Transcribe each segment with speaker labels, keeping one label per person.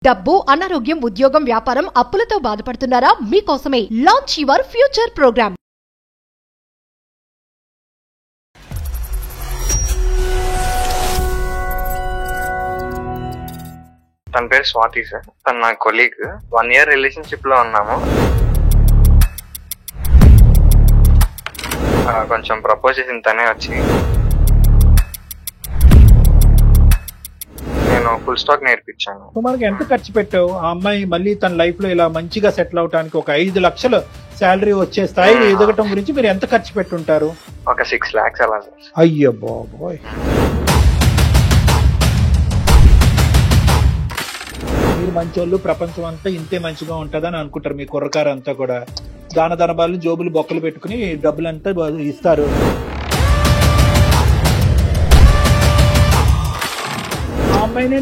Speaker 1: డబ్బు, అనారోగ్యం, ఉద్యోగం, వ్యాపారం, అప్పులతో బాధపడుతున్నారా? మీకోసమే లాంచ్ యువర్ ఫ్యూచర్ ప్రోగ్రామ్.
Speaker 2: తన పేరు స్వాతి సార్. తను నా కొలీగ్. 1 year రిలేషన్షిప్ లో ఉన్నాము. కొంచెం ప్రపోజ్ చేసిన తనే వచ్చి నేను ఫుల్ స్టాక్ నేర్పించాను.
Speaker 3: సుమారుగా ఎంత ఖర్చు పెట్టావు? ఆ అమ్మాయి మళ్ళీ తన లైఫ్ లో ఇలా మంచిగా సెటిల్ అవడానికి ఒక 5 లక్షలు శాలరీ వచ్చే స్థాయిలో ఎదగటం గురించి మీరు ఎంత ఖర్చు పెట్టుంటారు?
Speaker 2: ఒక 6 lakhs అలా సార్.
Speaker 3: అయ్యో బాబోయ్. మీరు మంచోళ్ళు, ప్రపంచం అంతా ఇంతే మంచిగా ఉంటుందని అనుకుంటారు. మీ కుర్రకారు అంతా కూడా దాన ధనబాలు జోబులు బొక్కలు పెట్టుకుని డబ్బులంతా ఇస్తారు. ఆ అమ్మాయిని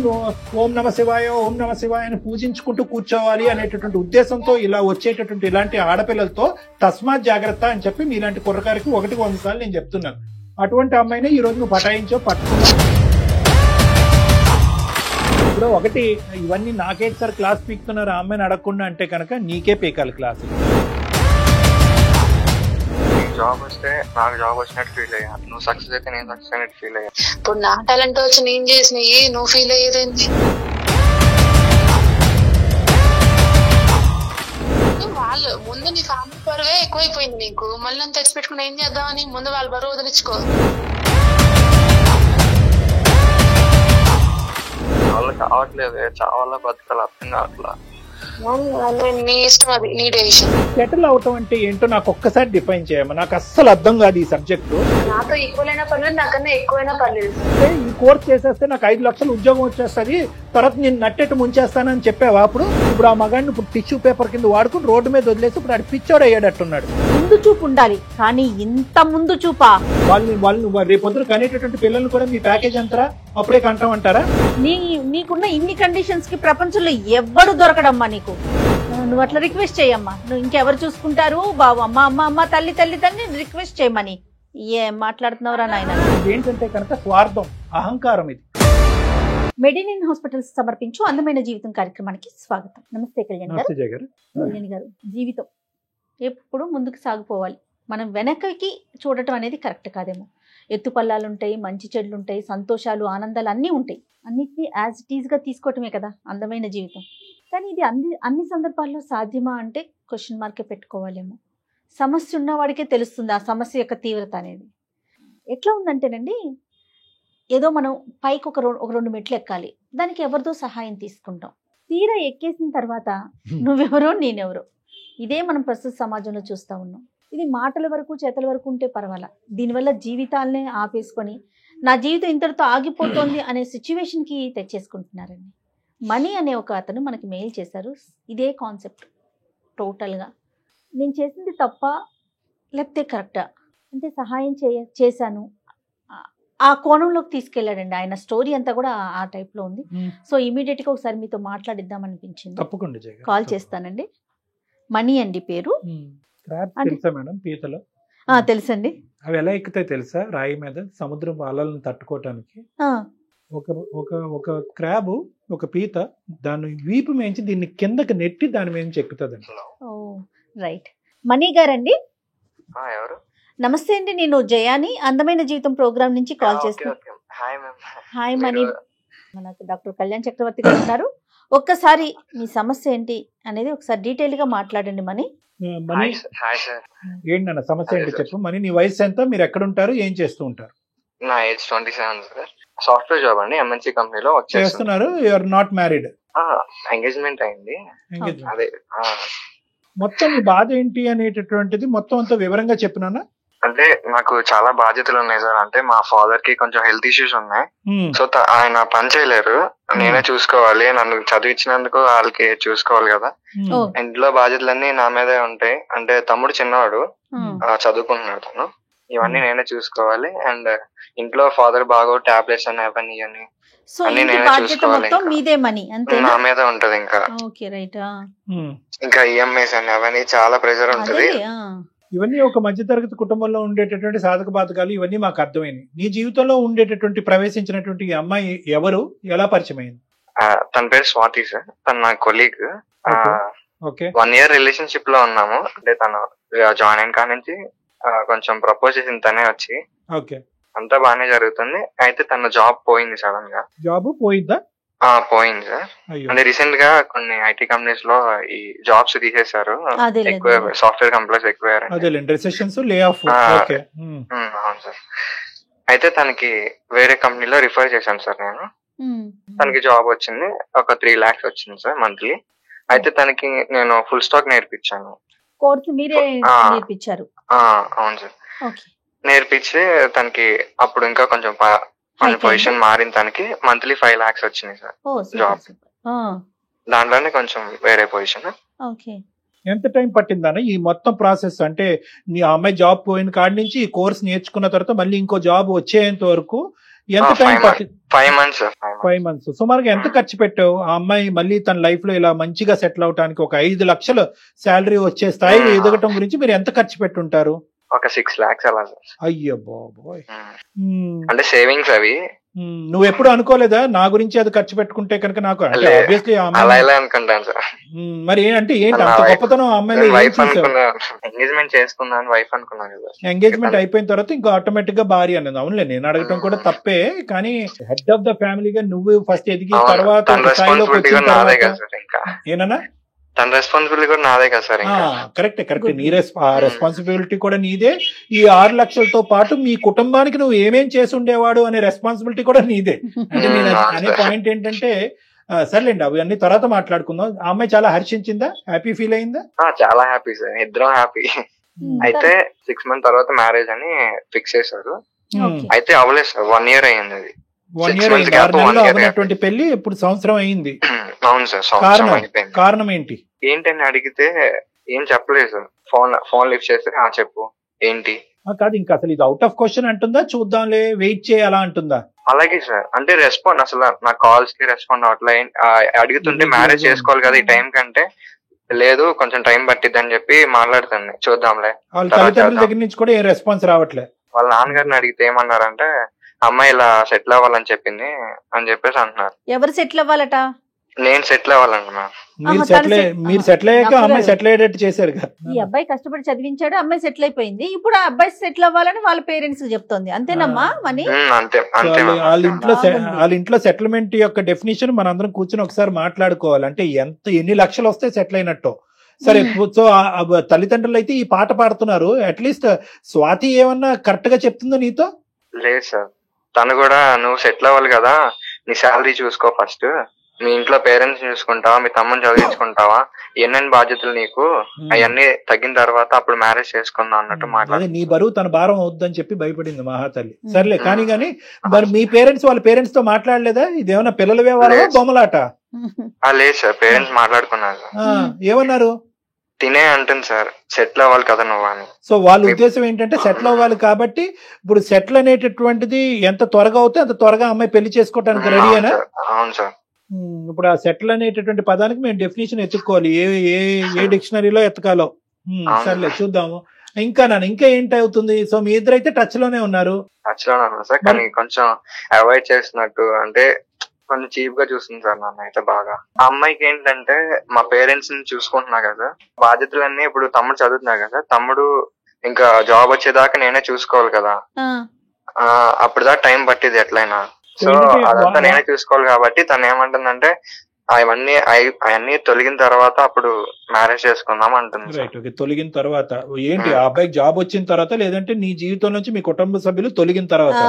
Speaker 3: ఓం నమ శివాయ ఓం నమ శివాయ అని పూజించుకుంటూ కూర్చోవాలి అనేటటువంటి ఉద్దేశంతో ఇలా వచ్చేటటువంటి ఇలాంటి ఆడపిల్లలతో తస్మాత్ జాగ్రత్త అని చెప్పి మీలాంటి కుర్రకారికి 100 సార్లు నేను చెప్తున్నాను. అటువంటి అమ్మాయిని ఈ రోజు నువ్వు పటాయించో పట్టుకున్నావు. ఇప్పుడు ఒకటి, ఇవన్నీ నాకేంటి సార్ క్లాస్ పీకుతున్నారు ఆ అమ్మాయిని అడగకుండా అంటే కనుక నీకే పీకాలి క్లాస్.
Speaker 2: జాబ్ వస్తే నాకు జాబ్ వచ్చినట్టు ఫీల్ అయ్యా. నువ్వు సక్సెస్ అయితే నేను సక్సెస్ అయినట్టు ఫీల్ అయ్యా.
Speaker 4: ఇప్పుడు నా టాలెంట్ వచ్చి నేను చేసినవి నువ్వు ఫీల్ అయ్యేదేంటి? వాళ్ళు ముందు నీ ఫ్యామిలీ బరువే ఎక్కువైపోయింది నీకు. మళ్ళీ నన్ను తెచ్చిపెట్టుకుని ఏం చేద్దామని ముందు వాళ్ళ బరువు వదిలించుకో.
Speaker 2: వాళ్ళు కావట్లేదు, చావాలా బతకాలి అర్థం కావట్లా.
Speaker 4: నీ ఇష్టం, అది నీ డెసిషన్.
Speaker 3: సెటిల్ అవటం అంటే ఏంటో నాకు ఒక్కసారి డిఫైన్ చేయమా. నాకు అస్సలు అర్థం కాదు ఈ సబ్జెక్టు.
Speaker 4: నాతో ఈక్వల్ అయినా పర్లేదు, నాకన్నా ఎక్కువైనా పర్లేదు.
Speaker 3: ఈ కోర్స్ చేసేస్తే నాకు 5 లక్షలు ఉద్యోగం వచ్చేస్తుంది, తర్వాత నేను నట్టెట్టు ముంచేస్తానని చెప్పావా? ఇప్పుడు ఆ మగాడిని ఇప్పుడు టిష్యూ పేపర్ కింద వాడుకుని రోడ్డు మీద వదిలేసి ఇప్పుడు ఆడు పిచ్చోడు అయ్యాడట్టున్నాడు.
Speaker 5: ముందు చూపు ఉండాలి, కానీ ఇంత ముందు చూపా?
Speaker 3: వాళ్ళు రేపొద్దున కనేటటువంటి పిల్లల్ని కూడా మీ ప్యాకేజ్ ఎంతరా అప్పుడే కంటామంటారా?
Speaker 5: నీకున్న ఇన్ని కండిషన్స్ కి ప్రపంచంలో ఎవ్వడు దొరకడమ్మా నీకు. నువ్వు అట్లా రిక్వెస్ట్ చేయమ్మా. నువ్వు ఇంకెవరు చూసుకుంటారు బాబు? అమ్మ అమ్మ అమ్మ తల్లి తల్లి తల్లి రిక్వెస్ట్ చేయమని ఏం మాట్లాడుతున్నావురా నాయన?
Speaker 3: ఏంటంటే కనుక స్వార్థం, అహంకారం ఇది.
Speaker 5: మెడినిన్ హాస్పిటల్స్ సమర్పించు అందమైన జీవితం కార్యక్రమానికి స్వాగతం. నమస్తే కళ్యాణ్ గారు. కళ్యాణ్ గారు, జీవితం ఎప్పుడు ముందుకు సాగిపోవాలి. మనం వెనకకి చూడటం అనేది కరెక్ట్ కాదేమో. ఎత్తుపల్లాలు ఉంటాయి, మంచి చెడులు ఉంటాయి, సంతోషాలు ఆనందాలు అన్నీ ఉంటాయి. అన్నిటినీ యాజ్ ఇట్ ఈజ్గా తీసుకోవటమే కదా అందమైన జీవితం. కానీ ఇది అన్ని సందర్భాల్లో సాధ్యమా అంటే క్వశ్చన్ మార్కే పెట్టుకోవాలేమో. సమస్య ఉన్నవాడికే తెలుస్తుంది ఆ సమస్య యొక్క తీవ్రత అనేది. ఎట్లా ఉందంటేనండి, ఏదో మనం పైకి ఒక 2 మెట్లు ఎక్కాలి, దానికి ఎవరిదో సహాయం తీసుకుంటాం. తీరా ఎక్కేసిన తర్వాత నువ్వెవరో నేనెవరో, ఇదే మనం ప్రస్తుత సమాజంలో చూస్తూ ఉన్నాం. ఇది మాటల వరకు చేతల వరకు ఉంటే పర్వాలా, దీనివల్ల జీవితాలనే ఆపేసుకొని నా జీవితం ఇంతటితో ఆగిపోతుంది అనే సిచ్యువేషన్కి తెచ్చేసుకుంటున్నారండి. మనీ అనే ఒక అతను మనకి మెయిల్ చేశారు. ఇదే కాన్సెప్ట్ టోటల్గా. నేను చేసింది తప్ప లేకపోతే కరెక్టా అంటే సహాయం చేశాను ఆ కోణంలోకి తీసుకెళ్ళాడండి. ఆయన స్టోరీ అంతా కూడా ఆ టైప్లో ఉంది. సో ఇమీడియట్గా ఒకసారి మీతో మాట్లాడిద్దాం అనిపించింది.
Speaker 3: తప్పకుండా
Speaker 5: కాల్ చేస్తానండి. మనీ అండి పేరు. తెలుసండి.
Speaker 3: అవి ఎలా ఎక్కుతాయి తెలుసా? రాయి మీద సముద్రం అలలను తట్టుకోవటానికి ఒక క్రాబ్, ఒక పీత దాన్ని వీపు మేంచి దీన్ని కిందకి నెట్టి దాని మీద ఎక్కుతుంది.
Speaker 5: ఓ రైట్. మనీ గారండి,
Speaker 2: ఎవరు?
Speaker 5: నమస్తే అండి, నేను జయాని అందమైన జీవితం ప్రోగ్రామ్ నుంచి కాల్ చేస్తాను. Hi money. మనకు డాక్టర్ కళ్యాణ్ చక్రవర్తి గారు ఉన్నారు. ఒక్కసారి మీ సమస్య ఏంటి అనేది ఒకసారి డీటెయిల్ గా మాట్లాడండి. మనీ
Speaker 3: ఏంటన్న సమస్య ఏంటి చెప్పు. మనీ, నీ వయసు ఎంత? మీరు ఎక్కడ ఉంటారు? ఏం చేస్తూ ఉంటారు?
Speaker 2: నా ఏజ్ 27 సార్. సాఫ్ట్వేర్ జాబ్ అండి, ఎంఎన్సీ కంపెనీలో వర్క్
Speaker 3: చేస్తున్నారు. You are not married?
Speaker 2: Engagement అయింది. అదే
Speaker 3: మొత్తం నీ బాధ ఏంటి అనేటటువంటిది మొత్తం అంతా వివరంగా చెప్పినానా?
Speaker 2: అంటే నాకు చాలా బాధ్యతలు ఉన్నాయి సార్. అంటే మా ఫాదర్ కి కొంచెం హెల్త్ ఇష్యూస్ ఉన్నాయి. సో ఆయన పని చేయలేరు, నేనే చూసుకోవాలి. నన్ను చదివించినందుకు వాళ్ళకి చూసుకోవాలి కదా. ఇంట్లో బాధ్యతలన్నీ నా మీదే ఉంటాయి. అంటే తమ్ముడు చిన్నవాడు, చదువుకుంటున్నాడు తను. ఇవన్నీ నేనే చూసుకోవాలి. అండ్ ఇంట్లో ఫాదర్ బాగా టాబ్లెట్స్ అని అవన్నీ అన్ని నేనే చూసుకోవాలి. నా మీద ఉంటది. ఇంకా ఈఎంఐస్ అని అవన్నీ చాలా ప్రెషర్ ఉంటది.
Speaker 3: ఇవన్నీ ఒక మధ్యతరగతి కుటుంబంలో ఉండేటటువంటి సాధక బాధకాలు. ఇవన్నీ మాకు అర్థమైంది. నీ జీవితంలో ఉండేటటువంటి ప్రవేశించినటువంటి అమ్మాయి ఎవరు, ఎలా పరిచయం అయింది?
Speaker 2: తన పేరు స్వాతి సార్, తను నా కొలీగ్.
Speaker 3: ఓకే
Speaker 2: 1 year రిలేషన్షిప్ లో ఉన్నాము. అంటే తను జాయిన్ అయిన కాడ నుంచి కొంచెం ప్రపోజ్ చేసింది తనే వచ్చి.
Speaker 3: ఓకే
Speaker 2: అంతా బాగానే జరుగుతుంది. అయితే తన జాబ్ పోయింది సడన్ గా.
Speaker 3: జాబ్ పోయిందా?
Speaker 2: పోయింది సార్.
Speaker 3: అయ్యో
Speaker 2: అంటే రీసెంట్ గా కొన్ని ఐటీ కంపెనీస్ లో ఈ జాబ్స్ తీసేశారు,
Speaker 5: అదేలే,
Speaker 2: ఎక్కువ సాఫ్ట్వేర్ కంపెనీస్ ఎక్కువ.
Speaker 3: అదేలేండి, రిసెషన్స్, లే ఆఫ్. ఓకే
Speaker 2: అవును సార్. అయితే తనకి వేరే కంపెనీలో రిఫర్ చేశాను సార్ నేను. తనకి జాబ్ వచ్చింది, ఒక 3 lakhs వచ్చింది సార్ మంత్లీ. అయితే తనకి నేను ఫుల్ స్టాక్ నేర్పించాను.
Speaker 5: కోర్సు మీరే నేర్పించారు?
Speaker 2: అవును సార్,
Speaker 5: ఓకే.
Speaker 2: నేర్పించి తనకి అప్పుడు ఇంకా కొంచెం పొజిషన్ మారింది. తనకి మంత్లీ 5 lakhs వచ్చినాయి సార్ జాబ్. దాంట్లోనే కొంచెం వేరే పొజిషన్.
Speaker 5: ఓకే.
Speaker 3: ఎంత టైం పట్టిందన్న ఈ మొత్తం ప్రాసెస్? అంటే నీ అమ్మాయి జాబ్ పోయిన కాడి నుంచి ఈ కోర్స్ నేర్చుకున్న తర్వాత మళ్ళీ ఇంకో జాబ్ వచ్చేంత వరకు ఎంత టైం పట్టింది?
Speaker 2: 5 months.
Speaker 3: 5 months. సుమారుగా ఎంత ఖర్చు పెట్టావు ఆ అమ్మాయి మళ్ళీ తన లైఫ్ లో ఇలా మంచిగా సెటిల్ అవడానికి? ఒక 5 లక్షలు శాలరీ వచ్చే స్థాయిలో ఎదగటం గురించి మీరు ఎంత ఖర్చు పెట్టుంటారు?
Speaker 2: ఒక 6 lakhs అలా సార్.
Speaker 3: అయ్యో బాబోయ్.
Speaker 2: అంటే సేవింగ్స్ అవి.
Speaker 3: నువ్వు ఎప్పుడు అనుకోలేదా నా గురించి అది ఖర్చు పెట్టుకుంటే కనుక నాకు ఆబ్వియస్లీ
Speaker 2: అలా ఇలా అనుకుంటాను సార్.
Speaker 3: మరి అంటే ఏంటి అంత గొప్పతనం అమ్మాయి?
Speaker 2: వైఫ్ ఎంగేజ్మెంట్ చేసుకున్నాను, వైఫ్ అనుకున్నాను కదా.
Speaker 3: ఎంగేజ్మెంట్ అయిపోయిన తర్వాత ఇంకా ఆటోమేటిక్ గా భార్య అనేది. అవునులే, నేను అడగటం కూడా తప్పే, కానీ హెడ్ ఆఫ్ ద ఫ్యామిలీగా నువ్వు ఫస్ట్ ఎదిగి తర్వాత ఏనన్నా
Speaker 2: తన రెస్పాన్సిబిలిటీ కూడా నాదే కదా సార్.
Speaker 3: కరెక్ట్ కరెక్ట్, నీ రెస్పాన్సిబిలిటీ కూడా నీదే. ఈ 6 లక్షలతో పాటు మీ కుటుంబానికి నువ్వు ఏమేం చేసి ఉండేవాడు అనే రెస్పాన్సిబిలిటీ కూడా నీదే. అంటే నేను అనే పాయింట్ ఏంటంటే, సర్లేండి అవి అన్ని తర్వాత మాట్లాడుకుందాం. ఆ అమ్మాయి చాలా హర్షించిందా? హ్యాపీ ఫీల్ అయిందా?
Speaker 2: చాలా హ్యాపీ సార్, ఇద్దరం హ్యాపీ. అయితే 6 months తర్వాత మ్యారేజ్ అని ఫిక్స్ చేశారు. అయితే అవ్వలేదు సార్, 1 year అయ్యింది. అది
Speaker 3: 1 year అయింది. 6 నెలలు అవ్వనటువంటి పెళ్లి ఇప్పుడు సంవత్సరం అయింది.
Speaker 2: అవును సార్, సంవత్సరం అయిపోయింది.
Speaker 3: కారణం ఏంటి?
Speaker 2: ఏంటని అడిగితే ఏం చెప్పలేదు సార్. ఫోన్ లిఫ్ట్ చేస్తే చెప్పు ఏంటి
Speaker 3: కాదు, ఇంకా అసలు ఇది అవుట్ ఆఫ్ క్వశ్చన్ అంటుందా, చూద్దాంలే వెయిట్ చేయాలా అంటుందా?
Speaker 2: అలాగే సార్, అంటే రెస్పాండ్ అసలు నా కాల్స్ కి రెస్పాండ్ అవట్లే. అడుగుతుంటే మ్యారేజ్ చేసుకోవాలి కదా ఈ టైం కంటే, లేదు కొంచెం టైం పట్టిద్ది అని చెప్పి మాట్లాడుతుంది, చూద్దాంలే.
Speaker 3: వాళ్ళ తల్లిదండ్రుల దగ్గర నుంచి కూడా ఏం రెస్పాన్స్ రావట్లే.
Speaker 2: వాళ్ళ నాన్నగారిని అడిగితే ఏమన్నారంటే, అమ్మాయి ఇలా సెటిల్ అవ్వాలని చెప్పింది అని చెప్పేసి అంటున్నారు.
Speaker 5: ఎవరు సెటిల్ అవ్వాలట?
Speaker 2: నేను సెటిల్ అవ్వాలన్నా.
Speaker 3: మీరు సెటిల్ అయ్యాక అమ్మాయి సెటిల్ అయ్యేటట్టు చేశారు కదా.
Speaker 5: ఈ అబ్బాయి కష్టపడి చదివించాడు, అమ్మాయి సెటిల్ అయిపోయింది. ఇప్పుడు ఆ అబ్బాయి సెటిల్ అవ్వాలని వాళ్ళ పేరెంట్స్ చెప్తోంది, అంతేనమ్మా? మని
Speaker 3: వాళ్ళ ఇంట్లో సెటిల్మెంట్ యొక్క డెఫినేషన్ మనందరం కూర్చొని ఒకసారి మాట్లాడుకోవాలి. అంటే ఎన్ని లక్షలు వస్తే సెటిల్ అయినట్టు. సరే, సో తల్లిదండ్రులు అయితే ఈ పాట పాడుతున్నారు. అట్లీస్ట్ స్వాతి ఏమన్నా కరెక్ట్ గా చెప్తుందో నీతో?
Speaker 2: లేదు సార్, తను కూడా నువ్వు సెటిల్ అవ్వాలి కదా, నీ శాలరీ చూసుకో ఫస్ట్, మీ ఇంట్లో పేరెంట్స్ చూసుకుంటావా, మీ తమ్ముని చదివించుకుంటావా, ఎన్నెన్ని బాధ్యతలు నీకు, అవన్నీ తగ్గిన తర్వాత అప్పుడు మ్యారేజ్ చేసుకుందాం అన్నట్టు మాట్లాడి.
Speaker 3: నీ బరువు తన భారం అవుద్దని చెప్పి భయపడింది మహాతల్లి. సర్లే కానీ మరి మీ పేరెంట్స్ వాళ్ళ పేరెంట్స్ తో మాట్లాడలేదా? ఇదేమన్నా పిల్లల వ్యవహారమా, బొమ్మలాట?
Speaker 2: లేదు సార్, పేరెంట్స్ మాట్లాడుకున్నారు.
Speaker 3: ఏమన్నారు?
Speaker 2: తినే అంటుంది సార్, సెటిల్ అవ్వాలి కదా నువ్వు అని.
Speaker 3: సో వాళ్ళ ఉద్దేశం ఏంటంటే సెటిల్ అవ్వాలి కాబట్టి ఇప్పుడు సెటిల్ అనేటటువంటిది ఎంత త్వరగా అవుతే అంత త్వరగా అమ్మాయి పెళ్లి చేసుకోవడానికి రెడీ అయినా?
Speaker 2: అవును సార్.
Speaker 3: ఇప్పుడు ఆ సెటిల్ అనేటటువంటి పదానికి మేము డెఫినేషన్ ఎత్తుక్కోవాలి, ఏ డిక్షనరీలో ఎత్తకాలో. సర్లే చూద్దాము. ఇంకా ఏంటి అవుతుంది? సో మీ ఇద్దరైతే టచ్ లోనే ఉన్నారు.
Speaker 2: టచ్ లోనే ఉన్నారు సార్, కానీ కొంచెం అవాయిడ్ చేస్తున్నట్టు, అంటే కొంచెం చీప్ గా చూస్తుంది సార్ నన్ను అయితే బాగా. ఆ అమ్మాయికి ఏంటంటే మా పేరెంట్స్ ని చూసుకుంటున్నా కదా, బాధ్యతలన్నీ ఇప్పుడు తమ్ముడు చదువుతున్నా కదా, తమ్ముడు ఇంకా జాబ్ వచ్చేదాకా నేనే చూసుకోవాలి కదా, అప్పుడు దాకా టైం పట్టింది ఎట్లయినా. సో అదంతా నేనే చూసుకోవాలి కాబట్టి తను ఏమంటుందంటే అవన్నీ తొలగిన తర్వాత అప్పుడు మ్యారేజ్ చేసుకుందాం అంటుంది.
Speaker 3: Right, okay. తొలగిన తర్వాత ఏంటి? ఆ అబ్బాయికి జాబ్ వచ్చిన తర్వాత, లేదంటే నీ జీవితం నుంచి మీ కుటుంబ సభ్యులు తొలగిన తర్వాత?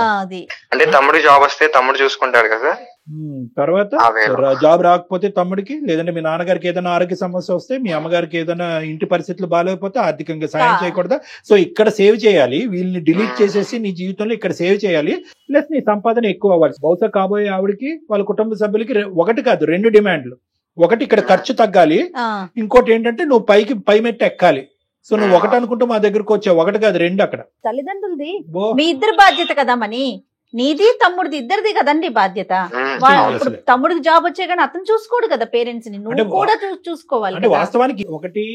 Speaker 2: అంటే తమ్ముడు జాబ్ వస్తే తమ్ముడు చూసుకుంటాడు కదా,
Speaker 3: తర్వాత జాబ్ రాకపోతే తమ్ముడికి, లేదంటే మీ నాన్నగారికి ఏదైనా ఆరోగ్య సమస్య వస్తే, మీ అమ్మగారికి ఏదైనా ఇంటి పరిస్థితులు బాగాలేకపోతే ఆర్థికంగా సాయం చేయకూడదా? సో ఇక్కడ సేవ్ చేయాలి, వీళ్ళని డిలీట్ చేసేసి నీ జీవితంలో ఇక్కడ సేవ్ చేయాలి. ప్లస్ నీ సంపాదన ఎక్కువ అవ్వాలి. బహుశా కాబోయే ఆవిడకి వాళ్ళ కుటుంబ సభ్యులకి 1 కాదు 2 డిమాండ్లు. ఒకటి ఇక్కడ ఖర్చు తగ్గాలి, ఇంకోటి ఏంటంటే నువ్వు పై మెట్టు ఎక్కాలి. సో నువ్వు 1 అనుకుంటూ మా దగ్గరకు వచ్చావు, 1 కాదు 2 అక్కడ.
Speaker 5: తల్లిదండ్రులది మీ ఇద్దరు బాధ్యత కదా మని. నీది తమ్ముడిది ఇద్దరిది కదండి బాధ్యత. ఇప్పుడు తమ్ముడికి జాబ్ వచ్చే కానీ అతను చూసుకోడు కదా పేరెంట్స్ ని, నువ్వు కూడా చూసుకోవాలి.
Speaker 3: అంటే వాస్తవానికి ఒకటి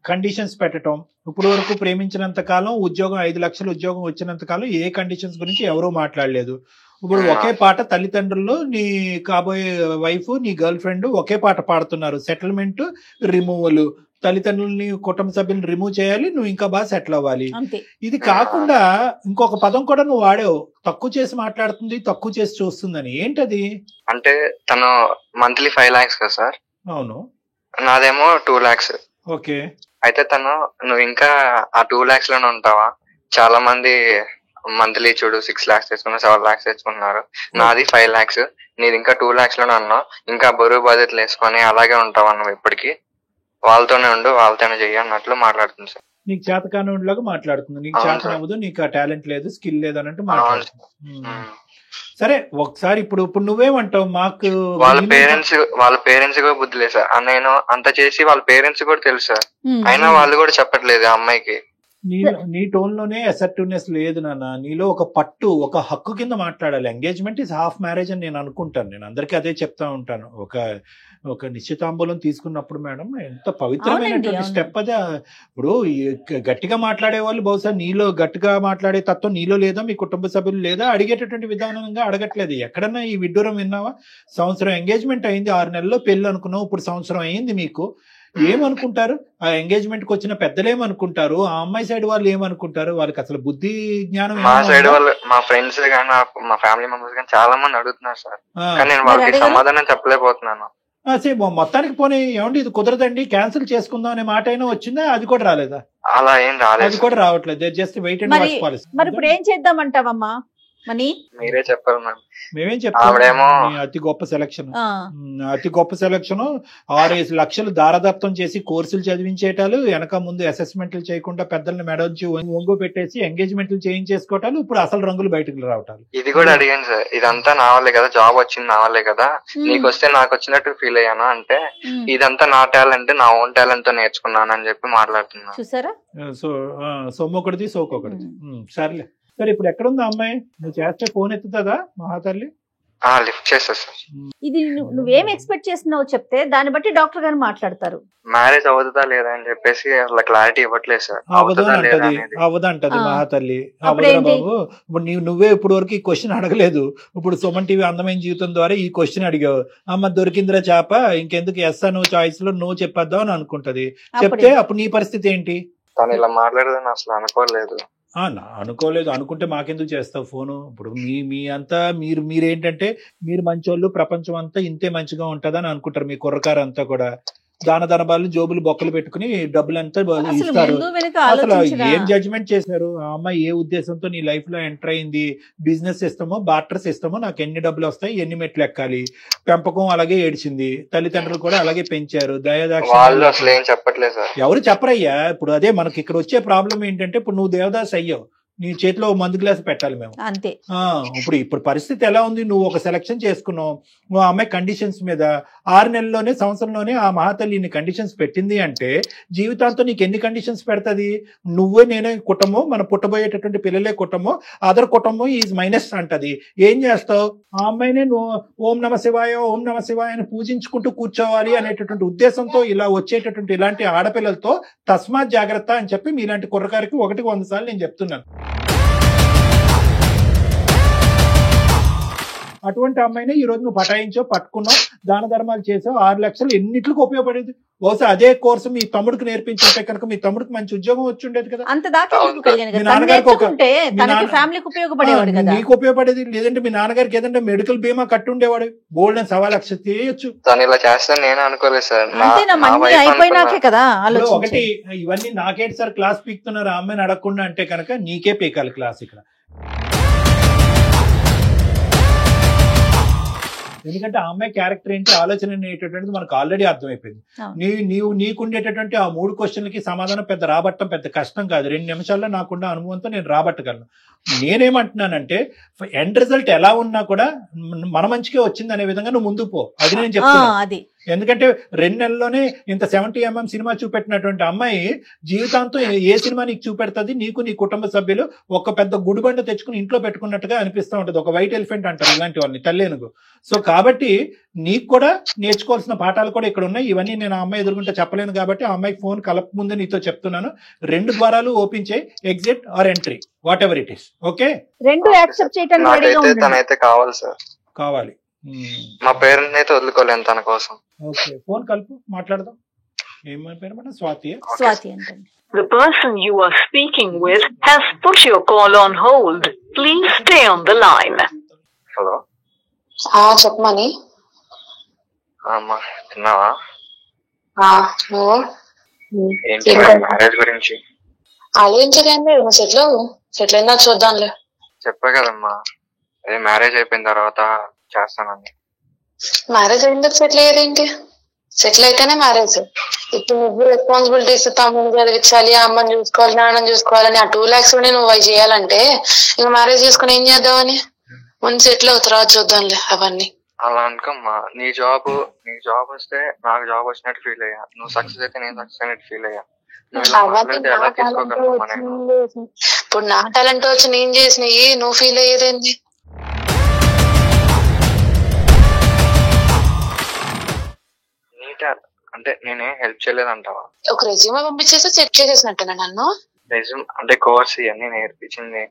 Speaker 3: కండిషన్స్ పెట్టడం, ఇప్పుడు వరకు ప్రేమించినంత కాలం ఉద్యోగం 5 లక్షల ఉద్యోగం వచ్చినంత కాలం ఏ కండిషన్స్ గురించి ఎవరూ మాట్లాడలేదు. ఇప్పుడు ఒకే పాట తల్లిదండ్రులు, నీ కాబోయే వైఫ్, నీ గర్ల్ ఫ్రెండ్ ఒకే పాట పాడుతున్నారు. సెటిల్మెంట్, రిమూవల్, తల్లిదండ్రులని కుటుంబ సభ్యులను రిమూవ్ చేయాలి, నువ్వు ఇంకా బాగా సెటిల్ అవ్వాలి. ఇది కాకుండా ఇంకొక పదం కూడా నువ్వు వాడావు, తక్కువ చేసి మాట్లాడుతుంది, తక్కువ చేసి చూస్తుందని. ఏంటది?
Speaker 2: అంటే తను మంత్లీ 5 lakhs కదా సార్.
Speaker 3: అవును.
Speaker 2: నాదేమో 2 lakhs.
Speaker 3: ఓకే.
Speaker 2: అయితే తను నువ్వు ఇంకా ఆ 2 lakhs లోనే ఉంటావా, చాలా మంది మంత్లీ చూడు 6 lakhs తెచ్చుకున్నారు, 7 lakhs తెచ్చుకున్నారు, నాది 5 lakhs, నీది ఇంకా 2 lakhs లోనే అన్నావు, ఇంకా బరువు బాధ్యతలు వేసుకొని అలాగే ఉంటావా నువ్వు ఇప్పటికి, వాళ్ళతోనే ఉండు, వాళ్ళతోనే చెయ్యి అన్నట్లు మాట్లాడుతుంది సార్.
Speaker 3: నీకు చేతకానులాగా మాట్లాడుతుంది, నీకు చేత అవ్వదు, నీకు ఆ టాలెంట్ లేదు, స్కిల్ లేదు అన్నట్టు మాట్లాడుతుంది. సరే ఒకసారి ఇప్పుడు నువ్వేమంటావు? మాకు వాళ్ళ
Speaker 2: పేరెంట్స్ కూడా బుద్ధి లేదు సార్. నేను అంత చేసి వాళ్ళ పేరెంట్స్ కూడా తెలుసు సార్, అయినా వాళ్ళు కూడా చెప్పట్లేదు ఆ అమ్మాయికి.
Speaker 3: నీ టోన్ లోనే అసర్టివ్నెస్ లేదు నాన్న, నీలో ఒక పట్టు, ఒక హక్కు కింద మాట్లాడాలి. ఎంగేజ్మెంట్ ఇస్ హాఫ్ మ్యారేజ్ అని నేను అనుకుంటాను, నేను అందరికీ అదే చెప్తా ఉంటాను. ఒక నిశ్చితాంబూలం తీసుకున్నప్పుడు మేడం ఎంత పవిత్రమైనటువంటి స్టెప్ అదే. ఇప్పుడు గట్టిగా మాట్లాడే వాళ్ళు బహుశా నీలో గట్టిగా మాట్లాడే తత్వం నీలో లేదా, మీ కుటుంబ సభ్యులు లేదా, అడిగేటటువంటి విధానంగా అడగట్లేదు. ఎక్కడన్నా ఈ విడ్డూరం విన్నావా? సంవత్సరం ఎంగేజ్మెంట్ అయింది, 6 నెలల్లో పెళ్లి అనుకున్నావు, ఇప్పుడు సంవత్సరం అయింది. మీకు ఏమనుకుంటారు? ఆ ఎంగేజ్మెంట్ కి వచ్చిన పెద్దలు ఏమనుకుంటారు? ఆ అమ్మాయి సైడ్ వాళ్ళు ఏమనుకుంటారు? వాళ్ళకి అసలు బుద్ధి జ్ఞానం?
Speaker 2: మా సైడ్ వాళ్ళు, మా ఫ్రెండ్స్ గానీ మా ఫ్యామిలీ మెంబర్స్ గానీ చాలా మంది అడుగుతున్నారు సార్, కానీ నేను వాళ్ళకి సమాధానం చెప్పలేకపోతున్నాను.
Speaker 3: మొత్తానికి పోనీ ఏమండి ఇది కుదరదండి, క్యాన్సిల్ చేసుకుందాం అనే మాట అయినా వచ్చిందా? అది కూడా రాలేదా?
Speaker 2: అలా ఏం రాలేదు,
Speaker 3: అది కూడా రావట్లేదు. Just wait and watch policy.
Speaker 5: మరి ఇప్పుడు ఏం చేద్దామంటావమ్మా? మనీ
Speaker 2: మీరే చెప్పారు మ్యామ్.
Speaker 3: మేమేం చెప్తాము? అతి గొప్ప సెలక్షన్, అతి గొప్ప సెలక్షన్. 6-5 లక్షలు దారదత్తం చేసి కోర్సులు చదివించేటాలు, వెనక ముందు అసెస్మెంట్లు చేయకుండా పెద్దల్ని మెడొచ్చి ఒంగు పెట్టేసి ఎంగేజ్మెంట్లు చేయించేసుకోవటాలు, ఇప్పుడు అసలు రంగులు బయటకు రావటాలు.
Speaker 2: ఇది కూడా అడిగాను సార్, ఇదంతా నా వల్లే కదా, జాబ్ వచ్చింది నా వల్లే కదా, నీకు వస్తే నాకు వచ్చినట్టు ఫీల్ అయ్యాను అంటే, ఇదంతా నా టాలెంట్, నా ఓన్ టాలెంట్ తో నేర్చుకున్నాను అని చెప్పి మాట్లాడుతున్నాను.
Speaker 5: చూసారా?
Speaker 3: సో సొమ్మొకటిది సోకొకటిది. సరేలే. సరే ఇప్పుడు ఎక్కడుంది అమ్మాయి? నువ్వు చేస్తే ఫోన్ ఎత్తుతుందా మహాతల్లి?
Speaker 2: లిఫ్ట్ చేస్తా సార్.
Speaker 5: ఇది నువ్వేం ఎక్స్పెక్ట్ చేస్తున్నావు చెప్తే దాన్ని బట్టి డాక్టర్ గారు మాట్లాడతారు.
Speaker 2: మ్యారేజ్ అవుతుందా లేదా అని చెప్పేసి అలా క్లారిటీ ఇవ్వట్లేదు సార్.
Speaker 3: అవదంటది మహాతల్లి. అవదా బాబు, ఇప్పుడు నువ్వే ఇప్పుడు వరకు ఈ క్వశ్చన్ అడగలేదు, ఇప్పుడు సుమన్ టీవీ అందమైన జీవితం ద్వారా ఈ క్వశ్చన్ అడిగావు. అమ్మ దొరికిందిరా చేప, ఇంకెందుకు ఎస్సా నువ్వు చాయిస్ లో నువ్వు చెప్పేద్దాం అని అనుకుంటది. చెప్తే అప్పుడు నీ పరిస్థితి ఏంటి?
Speaker 2: తను ఇలా మాట్లాడదని అసలు అనుకోలేదు.
Speaker 3: అనుకోలేదు అనుకుంటే మాకెందుకు చేస్తావు ఫోను? ఇప్పుడు మీ అంతా మీరేంటంటే మీరు మంచోళ్ళు, ప్రపంచం అంతా ఇంతే మంచిగా ఉంటదని అనుకుంటారు. మీ కుర్రకారు అంతా కూడా దాన ధనబాలు జోబులు బొక్కలు పెట్టుకుని డబ్బులంతా ఇస్తారు. అసలు ఏం జడ్జిమెంట్ చేశారు? ఆ అమ్మాయి ఏ ఉద్దేశంతో నీ లైఫ్ లో ఎంటర్ అయింది? బిజినెస్ సిస్టమో, బార్టర్ సిస్టమో, నాకు ఎన్ని డబ్బులు వస్తాయి, ఎన్ని మెట్లు ఎక్కాలి, పెంపకం అలాగే ఏడ్చింది, తల్లిదండ్రులు కూడా అలాగే పెంచారు.
Speaker 2: దయాదాక్ష చెప్పట్లేదు,
Speaker 3: ఎవరు చెప్పరయ్యా. ఇప్పుడు అదే మనకి ఇక్కడ వచ్చే ప్రాబ్లం ఏంటంటే, ఇప్పుడు నువ్వు దేవదాస్ అయ్యావు, నీ చేతిలో మందు గ్లాస్ పెట్టాలి మేము
Speaker 5: అంతే.
Speaker 3: ఇప్పుడు పరిస్థితి ఎలా ఉంది? నువ్వు ఒక సెలక్షన్ చేసుకున్నావు, నువ్వు ఆ అమ్మాయి కండిషన్స్ మీద 6 నెలల్లోనే, సంవత్సరంలోనే ఆ మహాతల్లి ఇన్ని కండిషన్స్ పెట్టింది అంటే జీవితాంతం నీకు ఎన్ని కండిషన్స్ పెడతది? నువ్వే నేనే కుటుంబం, మన పుట్టబోయేటటువంటి పిల్లలే కుటుంబం, అదర్ కుటుంబం ఈజ్ మైనస్ అంటది. ఏం చేస్తావు? ఆ అమ్మాయినే నువ్వు ఓం నమ శివాయ, ఓం నమ శివాయ అని పూజించుకుంటూ కూర్చోవాలి అనేటటువంటి ఉద్దేశంతో ఇలా వచ్చేటటువంటి ఇలాంటి ఆడపిల్లలతో తస్మాత్ జాగ్రత్త అని చెప్పి మీలాంటి కుర్రకారికి 100 సార్లు నేను చెప్తున్నాను. అటువంటి అమ్మాయినే ఈ రోజు నువ్వు పటాయించావు, పట్టుకున్నావు, దాన ధర్మాలు చేసావు, 6 లక్షలు ఎన్నిట్లకు ఉపయోగపడేది. బహుశా అదే కోర్సు మీ తమ్ముడికి నేర్పించుంటే కనుక మీ తమ్ముడికి మంచి ఉద్యోగం వచ్చి ఉండేది కదా. నీకు ఉపయోగపడేది. లేదంటే మీ నాన్నగారికి ఏదంటే మెడికల్ బీమా కట్టి ఉండేవాడు, బోల్డ్ 1.25 లక్షలు చేయొచ్చు. ఒకటి ఇవన్నీ నాకేంటి సార్ క్లాస్ పీకుతున్నారు ఆ అమ్మాయిని అడగకుండా అంటే కనుక నీకే పీకాలి క్లాస్ ఇక్కడ. ఎందుకంటే ఆ అమ్మాయి క్యారెక్టర్ ఏంటి, ఆలోచన అనేటటువంటిది మనకు ఆల్రెడీ అర్థమైపోయింది. నీకుండేటటువంటి ఆ 3 క్వశ్చన్లకి సమాధానం పెద్ద రాబట్టం పెద్ద కష్టం కాదు. 2 నిమిషాల్లో నాకున్న అనుభవంతో నేను రాబట్టగలను. నేనేమంటున్నానంటే ఎండ్ రిజల్ట్ ఎలా ఉన్నా కూడా మన మంచిగా వచ్చింది అనే విధంగా నువ్వు ముందుకు పో. అది నేను చెప్తున్నా. ఎందుకంటే 2 నెలల్లోనే ఇంత 70mm సినిమా చూపెట్టినటువంటి అమ్మాయి జీవితాంతం ఏ సినిమా నీకు చూపెడుతుంది? నీకు నీ కుటుంబ సభ్యులు ఒక పెద్ద గుడిబండ తెచ్చుకుని ఇంట్లో పెట్టుకున్నట్టుగా అనిపిస్తూ ఉంటుంది. ఒక వైట్ ఎలిఫెంట్ అంటారు ఇలాంటి వాళ్ళని, తల్లేనుగు. సో కాబట్టి నీకు కూడా నేర్చుకోవాల్సిన పాఠాలు కూడా ఇక్కడ ఉన్నాయి. ఇవన్నీ నేను ఆ అమ్మాయి ఎదుర్కొంటే చెప్పలేను కాబట్టి ఆ అమ్మాయికి ఫోన్ కలప ముందే నీతో చెప్తున్నాను. 2 ద్వారాలు ఓపెన్ చేయి, exit or entry, whatever it is. Okay,
Speaker 5: 2 accept చేయడానికి
Speaker 2: తనైతే కావాలి సార్,
Speaker 3: కావాలి.
Speaker 2: మా పేరెంట్ అయితే వదులుకోలేను తన కోసం.
Speaker 3: ఓకే, ఫోన్ కలుపు, మాట్లాడదాం. ఏమని పేరు మేడం? స్వాతి.
Speaker 5: స్వాతి అంటండి.
Speaker 6: The person you are speaking with has put your call on hold. Please stay on the line.
Speaker 2: Hello,
Speaker 4: చెప్పమని.
Speaker 2: అమ్మా తిన్నావా?
Speaker 4: నువ్వు
Speaker 2: ఏంటి మ్యారేజ్ గురించి?
Speaker 4: ఆలోచించకండి, నువ్వు సెటిల్ అయినా చూద్దాంలే.
Speaker 2: చెప్పా కదమ్మా, అదే మ్యారేజ్ అయిపోయిన తర్వాత చేస్తానండి.
Speaker 4: మ్యారేజ్ అయిందా సెటిల్ అయ్యేదేంటి? సెటిల్ అయితేనే మ్యారేజ్. ఇప్పుడు నువ్వు రెస్పాన్సిబిలిటీస్, తమ్ముని చదివించాలి, అమ్మని చూసుకోవాలి, నాన్నని చూసుకోవాలని ఆ 2 lakhs నువ్వు అవి చేయాలంటే ఇక మ్యారేజ్ చేసుకుని ఏం చేద్దామని? ముందు సెటిల్ అవుతారా చూద్దాంలే అవన్నీ.
Speaker 2: అలా అనుకోమ్మా, నీ జాబ్ వస్తే నాకు జాబ్ వచ్చినట్టు ఫీల్ అయ్యా, నువ్వు సక్సెస్ అయితే నేను సక్సెస్ అయినట్టు ఫీల్ అయ్యా. ఎలా తీసుకోగలమ్మా నేను?
Speaker 4: ఇప్పుడు నా టాలెంట్ వచ్చి నేను చేసినవి నువ్వు ఫీల్ అయ్యేదేంటి?
Speaker 2: అంటే నేనే హెల్ప్ చేయలేదంటావా?
Speaker 4: ఒక రెజ్యూమే పంపించేసి సెట్ చేసేసినట్టేనా నన్ను?
Speaker 2: రెజ్యూమ్ అంటే కోర్స్ ఇవన్నీ నేర్పించింది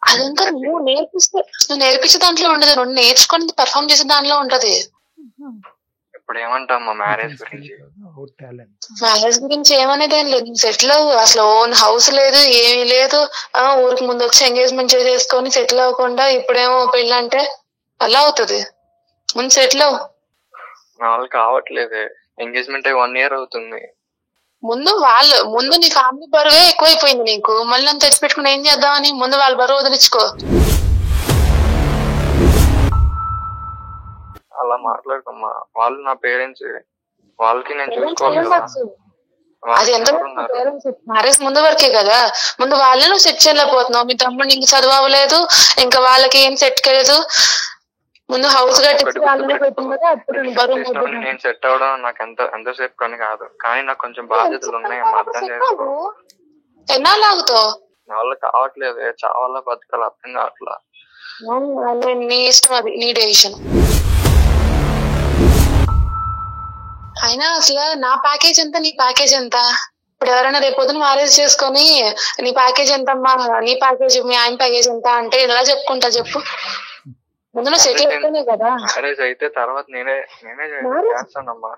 Speaker 4: అదంతా నువ్వు నేర్పించే దాంట్లో ఉండదు, నువ్వు నేర్చుకుని పర్ఫార్మ్ చేసే దాంట్లో ఉంటది.
Speaker 2: ఇప్పుడు ఏమంటామ్మా మ్యారేజ్ గురించి?
Speaker 4: మ్యారేజ్ గురించి ఏమనేది ఏం లేదు, సెటిల్ అవ్వు. అసలు ఓన్ హౌస్ లేదు, ఏమీ లేదు. ఊరికి ముందు వచ్చి ఎంగేజ్మెంట్ చేసేసుకొని సెటిల్ అవ్వకుండా ఇప్పుడేమో పెళ్ళి అంటే అలా అవుతుంది. ముందు సెటిల్ అవ్వు.
Speaker 2: నా వాళ్ళు కావట్లేదు, ఎంగేజ్మెంట్ 1 year అవుతుంది.
Speaker 4: ముందు నీ ఫ్యామిలీ బరువే ఎక్కువైపోయింది నీకు, మళ్ళీ నన్ను తెచ్చిపెట్టుకుని ఏం చేద్దామని? ముందు వాళ్ళ బరువు వదిలించుకో.
Speaker 2: అలా మాట్లాడుకోమ్మా, వాళ్ళు నా పేరెంట్స్, వాళ్ళకి నేను చూసుకోవాలి కదా.
Speaker 4: అది ఎంత మ్యారేజ్ ముందు వరకే కదా, ముందు వాళ్ళే నువ్వు సెట్ చేయలేకపోతున్నావు. మీ తమ్ముడు ఇంక చదువు అవ్వలేదు, ఇంకా వాళ్ళకి ఏం సెట్ కాలేదు. ముందు హౌస్ కట్టించి వాళ్ళనే పెట్టింది కదా, అప్పుడు
Speaker 2: నేను సెట్ అవడం నాకు ఎంతసేపు పని కాదు, కానీ నాకు కొంచెం బాధ్యతలు ఉన్నాయి, అర్థం చేసుకో.
Speaker 4: ఎన్నాళ్ళు ఆగుతావు?
Speaker 2: నా వల్ల కావట్లేదు, చావాలా బతకాలి అర్థం కావట్లా.
Speaker 4: నీ ఇష్టం, అది నీ డెసిషన్. అయినా అసలు నా ప్యాకేజ్ ఎంత, నీ ప్యాకేజ్ ఎంత? ఇప్పుడు ఎవరైనా రేపొద్దున మ్యారేజ్ చేసుకొని నీ ప్యాకేజ్ ఎంత అమ్మా, నీ ప్యాకేజ్, మీ ఆయన ప్యాకేజ్ ఎంత అంటే ఎలా చెప్పుకుంటా చెప్పు? ముందు నువ్వు సెటిల్ అయితేనే కదా.
Speaker 2: మ్యారేజ్ అయితే తర్వాత నేనే చేస్తానమ్మా.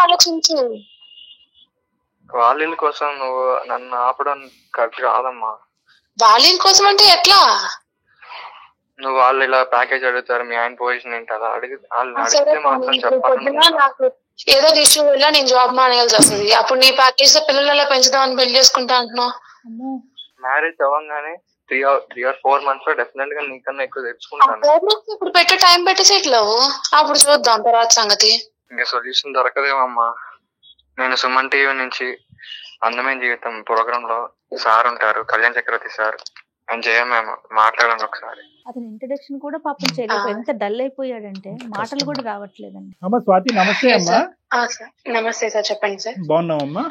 Speaker 4: ఆలోచించు.
Speaker 2: వాళ్ళ కోసం నువ్వు నన్ను ఆపడం కరెక్ట్ కాదమ్మా.
Speaker 4: వాళ్ళ కోసం అంటే ఎట్లా?
Speaker 2: నువ్వు వాళ్ళు ఇలా ప్యాకేజ్ అడుగుతారు, మీ ఆయన పొజిషన్ ఏంటి అలా అడిగితే మాత్రం చెప్పాలి.
Speaker 4: నాకు ఏదో ఇష్యూ వల్ల నేను జాబ్ మానేయాల్సి వస్తుంది, అప్పుడు నీ ప్యాకేజ్ తో పిల్లలు ఎలా పెంచుదామని పెళ్లి చేసుకుంటా అంటున్నావు.
Speaker 2: మ్యారేజ్ అవ్వగానే 3 or 4 months లో డెఫినెట్ గా నీకన్నా ఎక్కువ తెచ్చుకుంటాను.
Speaker 4: ఇప్పుడు పెట్టే టైం పెట్టి సెటిల్ అవ్వు, అప్పుడు చూద్దాం తర్వాత సంగతి.
Speaker 2: ఇంకా సొల్యూషన్ దొరకదేమమ్మా. నేను సుమన్ టీవీ నుంచి అందమైన జీవితం ప్రోగ్రామ్ లో సార్ ఉంటారు, కళ్యాణ్ చక్రవర్తి సార్, అని మేము మాట్లాడండి ఒకసారి.
Speaker 5: అతని ఇంట్రడక్షన్ కూడా పాపం చేయలేదు, ఎంత డల్ అయిపోయాడంటే మాటలు కూడా రావట్లేదండి.
Speaker 3: అమ్మా స్వాతి, నమస్తే అమ్మా.
Speaker 4: నమస్తే సార్, చెప్పండి సార్.
Speaker 3: బాగున్నావమ్మా?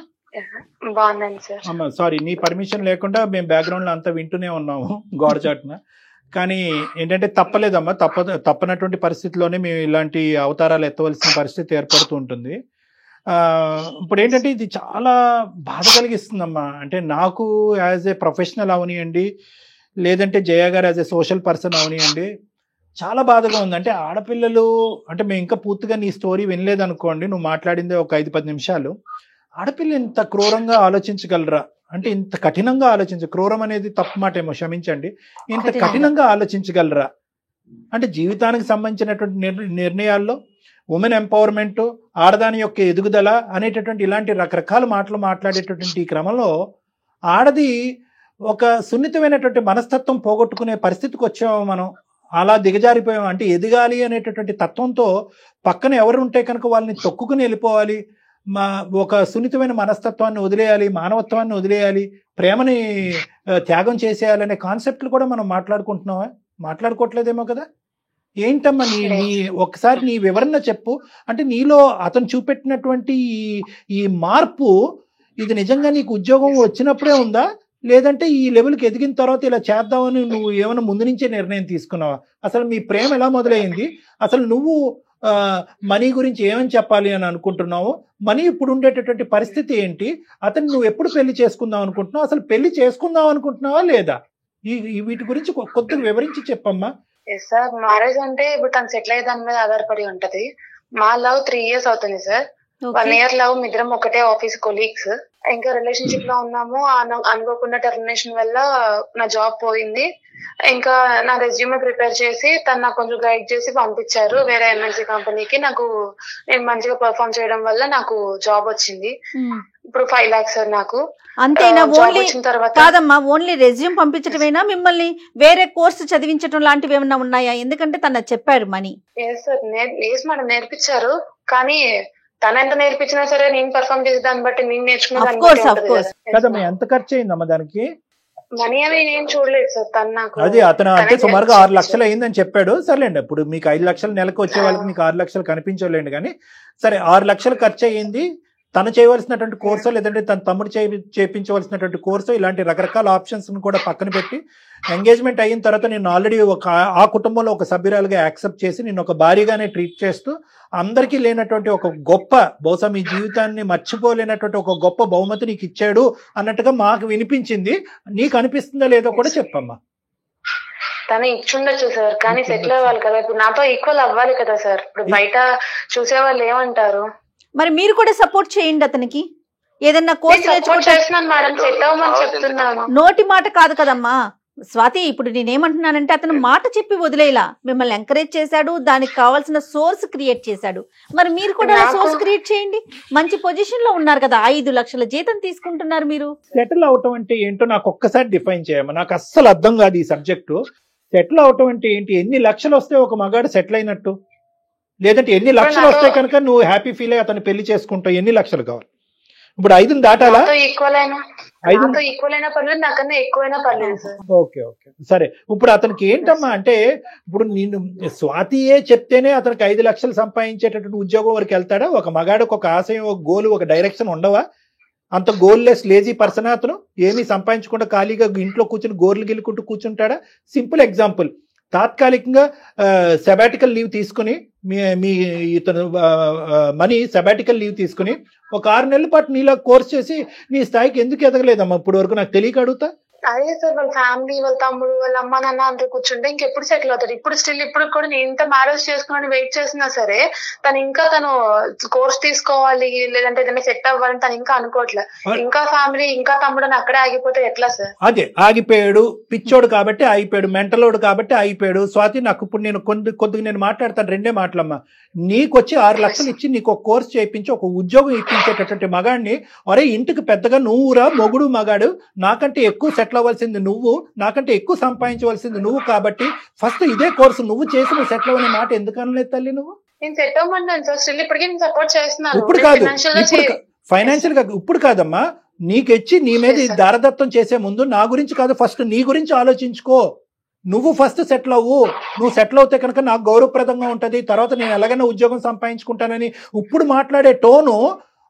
Speaker 4: బాగున్నాను సార్.
Speaker 3: అమ్మా సారీ, నీ పర్మిషన్ లేకుండా మేము బ్యాక్గ్రౌండ్ లో అంతా వింటూనే ఉన్నాము గోడచాటున, కానీ ఏంటంటే తప్పలేదమ్మా, తప్పనటువంటి పరిస్థితిలోనే మేము ఇలాంటి అవతారాలు ఎత్తవలసిన పరిస్థితి ఏర్పడుతూ ఉంటుంది. ఇప్పుడు ఏంటంటే ఇది చాలా బాధ కలిగిస్తుందమ్మా. అంటే నాకు యాజ్ ఏ ప్రొఫెషనల్ అవనియండి, లేదంటే జయ గారు యాజ్ ఏ సోషల్ పర్సన్ అవనియండి, చాలా బాధగా ఉంది. అంటే ఆడపిల్లలు అంటే మేము ఇంకా పూర్తిగా నీ స్టోరీ వినలేదనుకోండి, నువ్వు మాట్లాడిందే ఒక 5-10 నిమిషాలు. ఆడపిల్ల ఇంత క్రూరంగా ఆలోచించగలరా? అంటే ఇంత కఠినంగా క్రూరం అనేది తప్పు మాట ఏమో, క్షమించండి, ఇంత కఠినంగా ఆలోచించగలరా? అంటే జీవితానికి సంబంధించినటువంటి నిర్ణయాల్లో ఉమెన్ ఎంపవర్మెంట్, ఆడదాని యొక్క ఎదుగుదల అనేటటువంటి ఇలాంటి రకరకాల మాటలు మాట్లాడేటటువంటి ఈ క్రమంలో ఆడది ఒక సున్నితమైనటువంటి మనస్తత్వం పోగొట్టుకునే పరిస్థితికి వచ్చాము మనం. అలా దిగజారిపోయాం. అంటే ఎదగాలి అనేటటువంటి తత్వంతో పక్కన ఎవరు ఉంటే కనుక వాళ్ళని తొక్కుకుని వెళ్ళిపోవాలి, ఒక సున్నితమైన మనస్తత్వాన్ని వదిలేయాలి, మానవత్వాన్ని వదిలేయాలి, ప్రేమని త్యాగం చేసేయాలనే కాన్సెప్ట్లు కూడా మనం మాట్లాడుకుంటున్నావా? మాట్లాడుకోవట్లేదేమో కదా. ఏంటమ్మా నీ ఒకసారి నీ వివరణ చెప్పు. అంటే నీలో అతను చూపెట్టినటువంటి ఈ మార్పు ఇది నిజంగా నీకు ఉద్యోగం వచ్చినప్పుడే ఉందా, లేదంటే ఈ లెవెల్కి ఎదిగిన తర్వాత ఇలా చేద్దామని నువ్వు ఏమైనా ముందు నుంచే నిర్ణయం తీసుకున్నావా? అసలు మీ ప్రేమ ఎలా మొదలైంది? అసలు నువ్వు మనీ గురించి ఏమని చెప్పాలి అని అనుకుంటున్నావు? మనీ ఇప్పుడు ఉండేటటువంటి పరిస్థితి ఏంటి? అతను నువ్వు ఎప్పుడు పెళ్లి చేసుకుందాం అనుకుంటున్నావు? అసలు పెళ్లి చేసుకుందాం అనుకుంటున్నావా లేదా? వీటి గురించి కొద్దిగా వివరించి చెప్పమ్మా.
Speaker 4: సార్ మ్యారేజ్ అంటే ఇప్పుడు తను సెటిల్ అయ్యే దాని మీద ఆధారపడి ఉంటది. మా లవ్ 3 years అవుతుంది సార్. 1 year లవ్, ఇద్దరం ఒకటే ఆఫీస్ కొలీగ్స్. ఇంకా రిలేషన్షిప్ లో ఉన్నాము. అనుకోకుండా టెర్మినేషన్ వల్ల నా జాబ్ పోయింది. ఇంకా నా రెజ్యూమే ప్రిపేర్ చేసి తను నాకు కొంచెం గైడ్ చేసి పంపించారు వేరే ఎంఎన్సీ కంపెనీకి. నేను మంచిగా పర్ఫార్మ్ చేయడం వల్ల నాకు జాబ్ వచ్చింది. ఇప్పుడు 5 lakhs సార్ నాకు.
Speaker 5: అంతేనా? ఓన్లీ కాదమ్మా, ఓన్లీ రెజ్యూమ్ పంపించడమేనా? మిమ్మల్ని వేరే కోర్సు చదివించడం లాంటివి ఏమన్నా ఉన్నాయా? ఎందుకంటే తను చెప్పారు మనీ.
Speaker 4: మేడం నేర్పించారు, కానీ తను ఎంత నేర్పించినా సరే నేను పర్ఫార్మ్ చేసే దాన్ని బట్టి నేను నేర్చుకున్న
Speaker 3: ఎంత ఖర్చు అయిందమ్మా దానికి?
Speaker 4: మనీ అవి నేను చూడలేదు సార్. తను నాకు
Speaker 3: అది అతను అంటే సుమారుగా 6 లక్షలు అయిందని చెప్పాడు. సరేలేండి, ఇప్పుడు మీకు 5 లక్షలు నెలకు వచ్చే వాళ్ళకి మీకు 6 లక్షలు కనిపించలేండి. కానీ సరే 6 లక్షలు ఖర్చు అయ్యింది. తను చేయవలసినటువంటి కోర్సో లేదంటే తన తమ్ముడు చేయించవలసినటువంటి కోర్సో ఇలాంటి రకరకాల ఆప్షన్స్ కూడా పక్కన పెట్టి ఎంగేజ్మెంట్ అయిన తర్వాత నేను ఆల్రెడీ ఆ కుటుంబంలో ఒక సభ్యురాలుగా యాక్సెప్ట్ చేసి నేను ఒక భారీగానే ట్రీట్ చేస్తూ అందరికీ లేనటువంటి ఒక గొప్ప, బహుశా మీ జీవితాన్ని మర్చిపోలేనటువంటి ఒక గొప్ప బహుమతి నీకు ఇచ్చాడు అన్నట్టుగా మాకు వినిపించింది. నీకు అనిపిస్తుందా లేదో కూడా చెప్పమ్మా.
Speaker 4: తను ఇచ్చుండొచ్చు సార్, కానీ సెటిల్ అవ్వాలి కదా. ఇప్పుడు నాతో ఈక్వల్ అవ్వాలి కదా సార్. ఇప్పుడు బయట చూసే వాళ్ళు ఏమంటారు?
Speaker 5: మరి మీరు కూడా సపోర్ట్ చేయండి అతనికి. ఏదన్నా కోర్సు నోటి మాట కాదు కదమ్మా స్వాతి. ఇప్పుడు నేనేమంటున్నానంటే అతను మాట చెప్పి వదిలేలా మిమ్మల్ని ఎంకరేజ్ చేశాడు, దానికి కావాల్సిన సోర్స్ క్రియేట్ చేశాడు. మరి మీరు కూడా సోర్స్ క్రియేట్ చేయండి. మంచి పొజిషన్ లో ఉన్నారు కదా, 5 లక్షల జీతం తీసుకుంటున్నారు మీరు.
Speaker 3: సెటిల్ అవటం అంటే ఏంటో నాకు ఒక్కసారి డిఫైన్ చేయమ్మా. నాకు అస్సలు అర్థం కాదు ఈ సబ్జెక్టు. సెటిల్ అవటం అంటే ఏంటి? ఎన్ని లక్షలు వస్తే ఒక మగాడు సెటిల్ అయినట్టు? లేదంటే ఎన్ని లక్షలు వస్తే కనుక నువ్వు హ్యాపీ ఫీల్ అయ్యి అతను పెళ్లి చేసుకుంటావు? ఎన్ని లక్షలు కావాలి? ఇప్పుడు 5 దాటాలా? ఓకే ఓకే సరే. ఇప్పుడు అతనికి ఏంటమ్మా అంటే ఇప్పుడు నేను స్వాతియే చెప్తేనే అతనికి 5 లక్షలు సంపాదించేటటువంటి ఉద్యోగం వరకు వెళ్తాడా? ఒక మగాడికి ఒక ఆశయం, ఒక గోల్, ఒక డైరెక్షన్ ఉండవా? అంత గోల్లెస్ లేజీ పర్సన్ అతను? ఏమీ సంపాదించకుండా ఖాళీగా ఇంట్లో కూర్చుని గోర్లు గిల్లుకుంటూ కూర్చుంటాడా? సింపుల్ ఎగ్జాంపుల్, తాత్కాలికంగా సెబాటికల్ లీవ్ తీసుకుని మీ ఇతను మనీ సెబాటికల్ లీవ్ తీసుకుని ఒక 6 నెలల పాటు నీలా కోర్స్ చేసి నీ స్థాయికి ఎందుకు ఎదగలేదమ్మా ఇప్పుడు వరకు? నాకు తెలియక అడుగుతా.
Speaker 4: అదే సార్, వాళ్ళ ఫ్యామిలీ, వాళ్ళ తమ్ముడు, వాళ్ళ అమ్మ నాన్న అంతా కూర్చుంటే ఇంకెప్పుడు సెటిల్ అవుతాడు? ఇప్పుడు కూడా నేను ఇంత మ్యారేజ్ చేసుకుని వెయిట్ చేసినా సరే తను కోర్స్ తీసుకోవాలి లేదంటే ఏదైనా సెట్ అవ్వాలని తను ఇంకా అనుకోవట్లేదు. ఇంకా ఫ్యామిలీ, ఇంకా తమ్ముడు అని అక్కడే ఆగిపోతే ఎట్లా సార్?
Speaker 3: అదే ఆగిపోయాడు, పిచ్చోడు కాబట్టి ఆగిపోయాడు, మెంటలోడు కాబట్టి ఆగిపోయాడు. స్వాతి, నాకు ఇప్పుడు నేను కొద్దిగా నేను మాట్లాడతాను, 2 మాటలమ్మా. నీకు వచ్చి 6 లక్షలు ఇచ్చి నీకు ఒక కోర్స్ చేయించి ఒక ఉద్యోగం ఇప్పించేటటువంటి మగాడిని, అరే ఇంటికి పెద్దగా నువ్వురా మొగుడు మగాడు, నాకంటే ఎక్కువ సెటిల్ అవ్వాల్సింది నువ్వు, నాకంటే ఎక్కువ సంపాదించవలసింది నువ్వు, కాబట్టి ఫస్ట్ ఇదే కోర్సు నువ్వు చేసి నువ్వు సెటిల్ అవ్వనే మాట ఎందుకు అనలేదు తల్లి నువ్వు?
Speaker 4: నేను సెట్ అవ్వమన్నాను సార్, స్టిల్ ఇప్పటికీ నేను సపోర్ట్ చేస్తున్నాను.
Speaker 3: ఇప్పుడు కాదు, ఫైనాన్షియల్ గా ఇప్పుడు కాదమ్మా, నీకెచ్చి నీ మీద దారదత్తం చేసే ముందు నా గురించి కాదు, ఫస్ట్ నీ గురించి ఆలోచించుకో. నువ్వు ఫస్ట్ సెటిల్ అవ్వు. నువ్వు సెటిల్ అవుతే కనుక నాకు గౌరవప్రదంగా ఉంటది, తర్వాత నేను ఎలాగైనా ఉద్యోగం సంపాదించుకుంటానని ఇప్పుడు మాట్లాడే టోను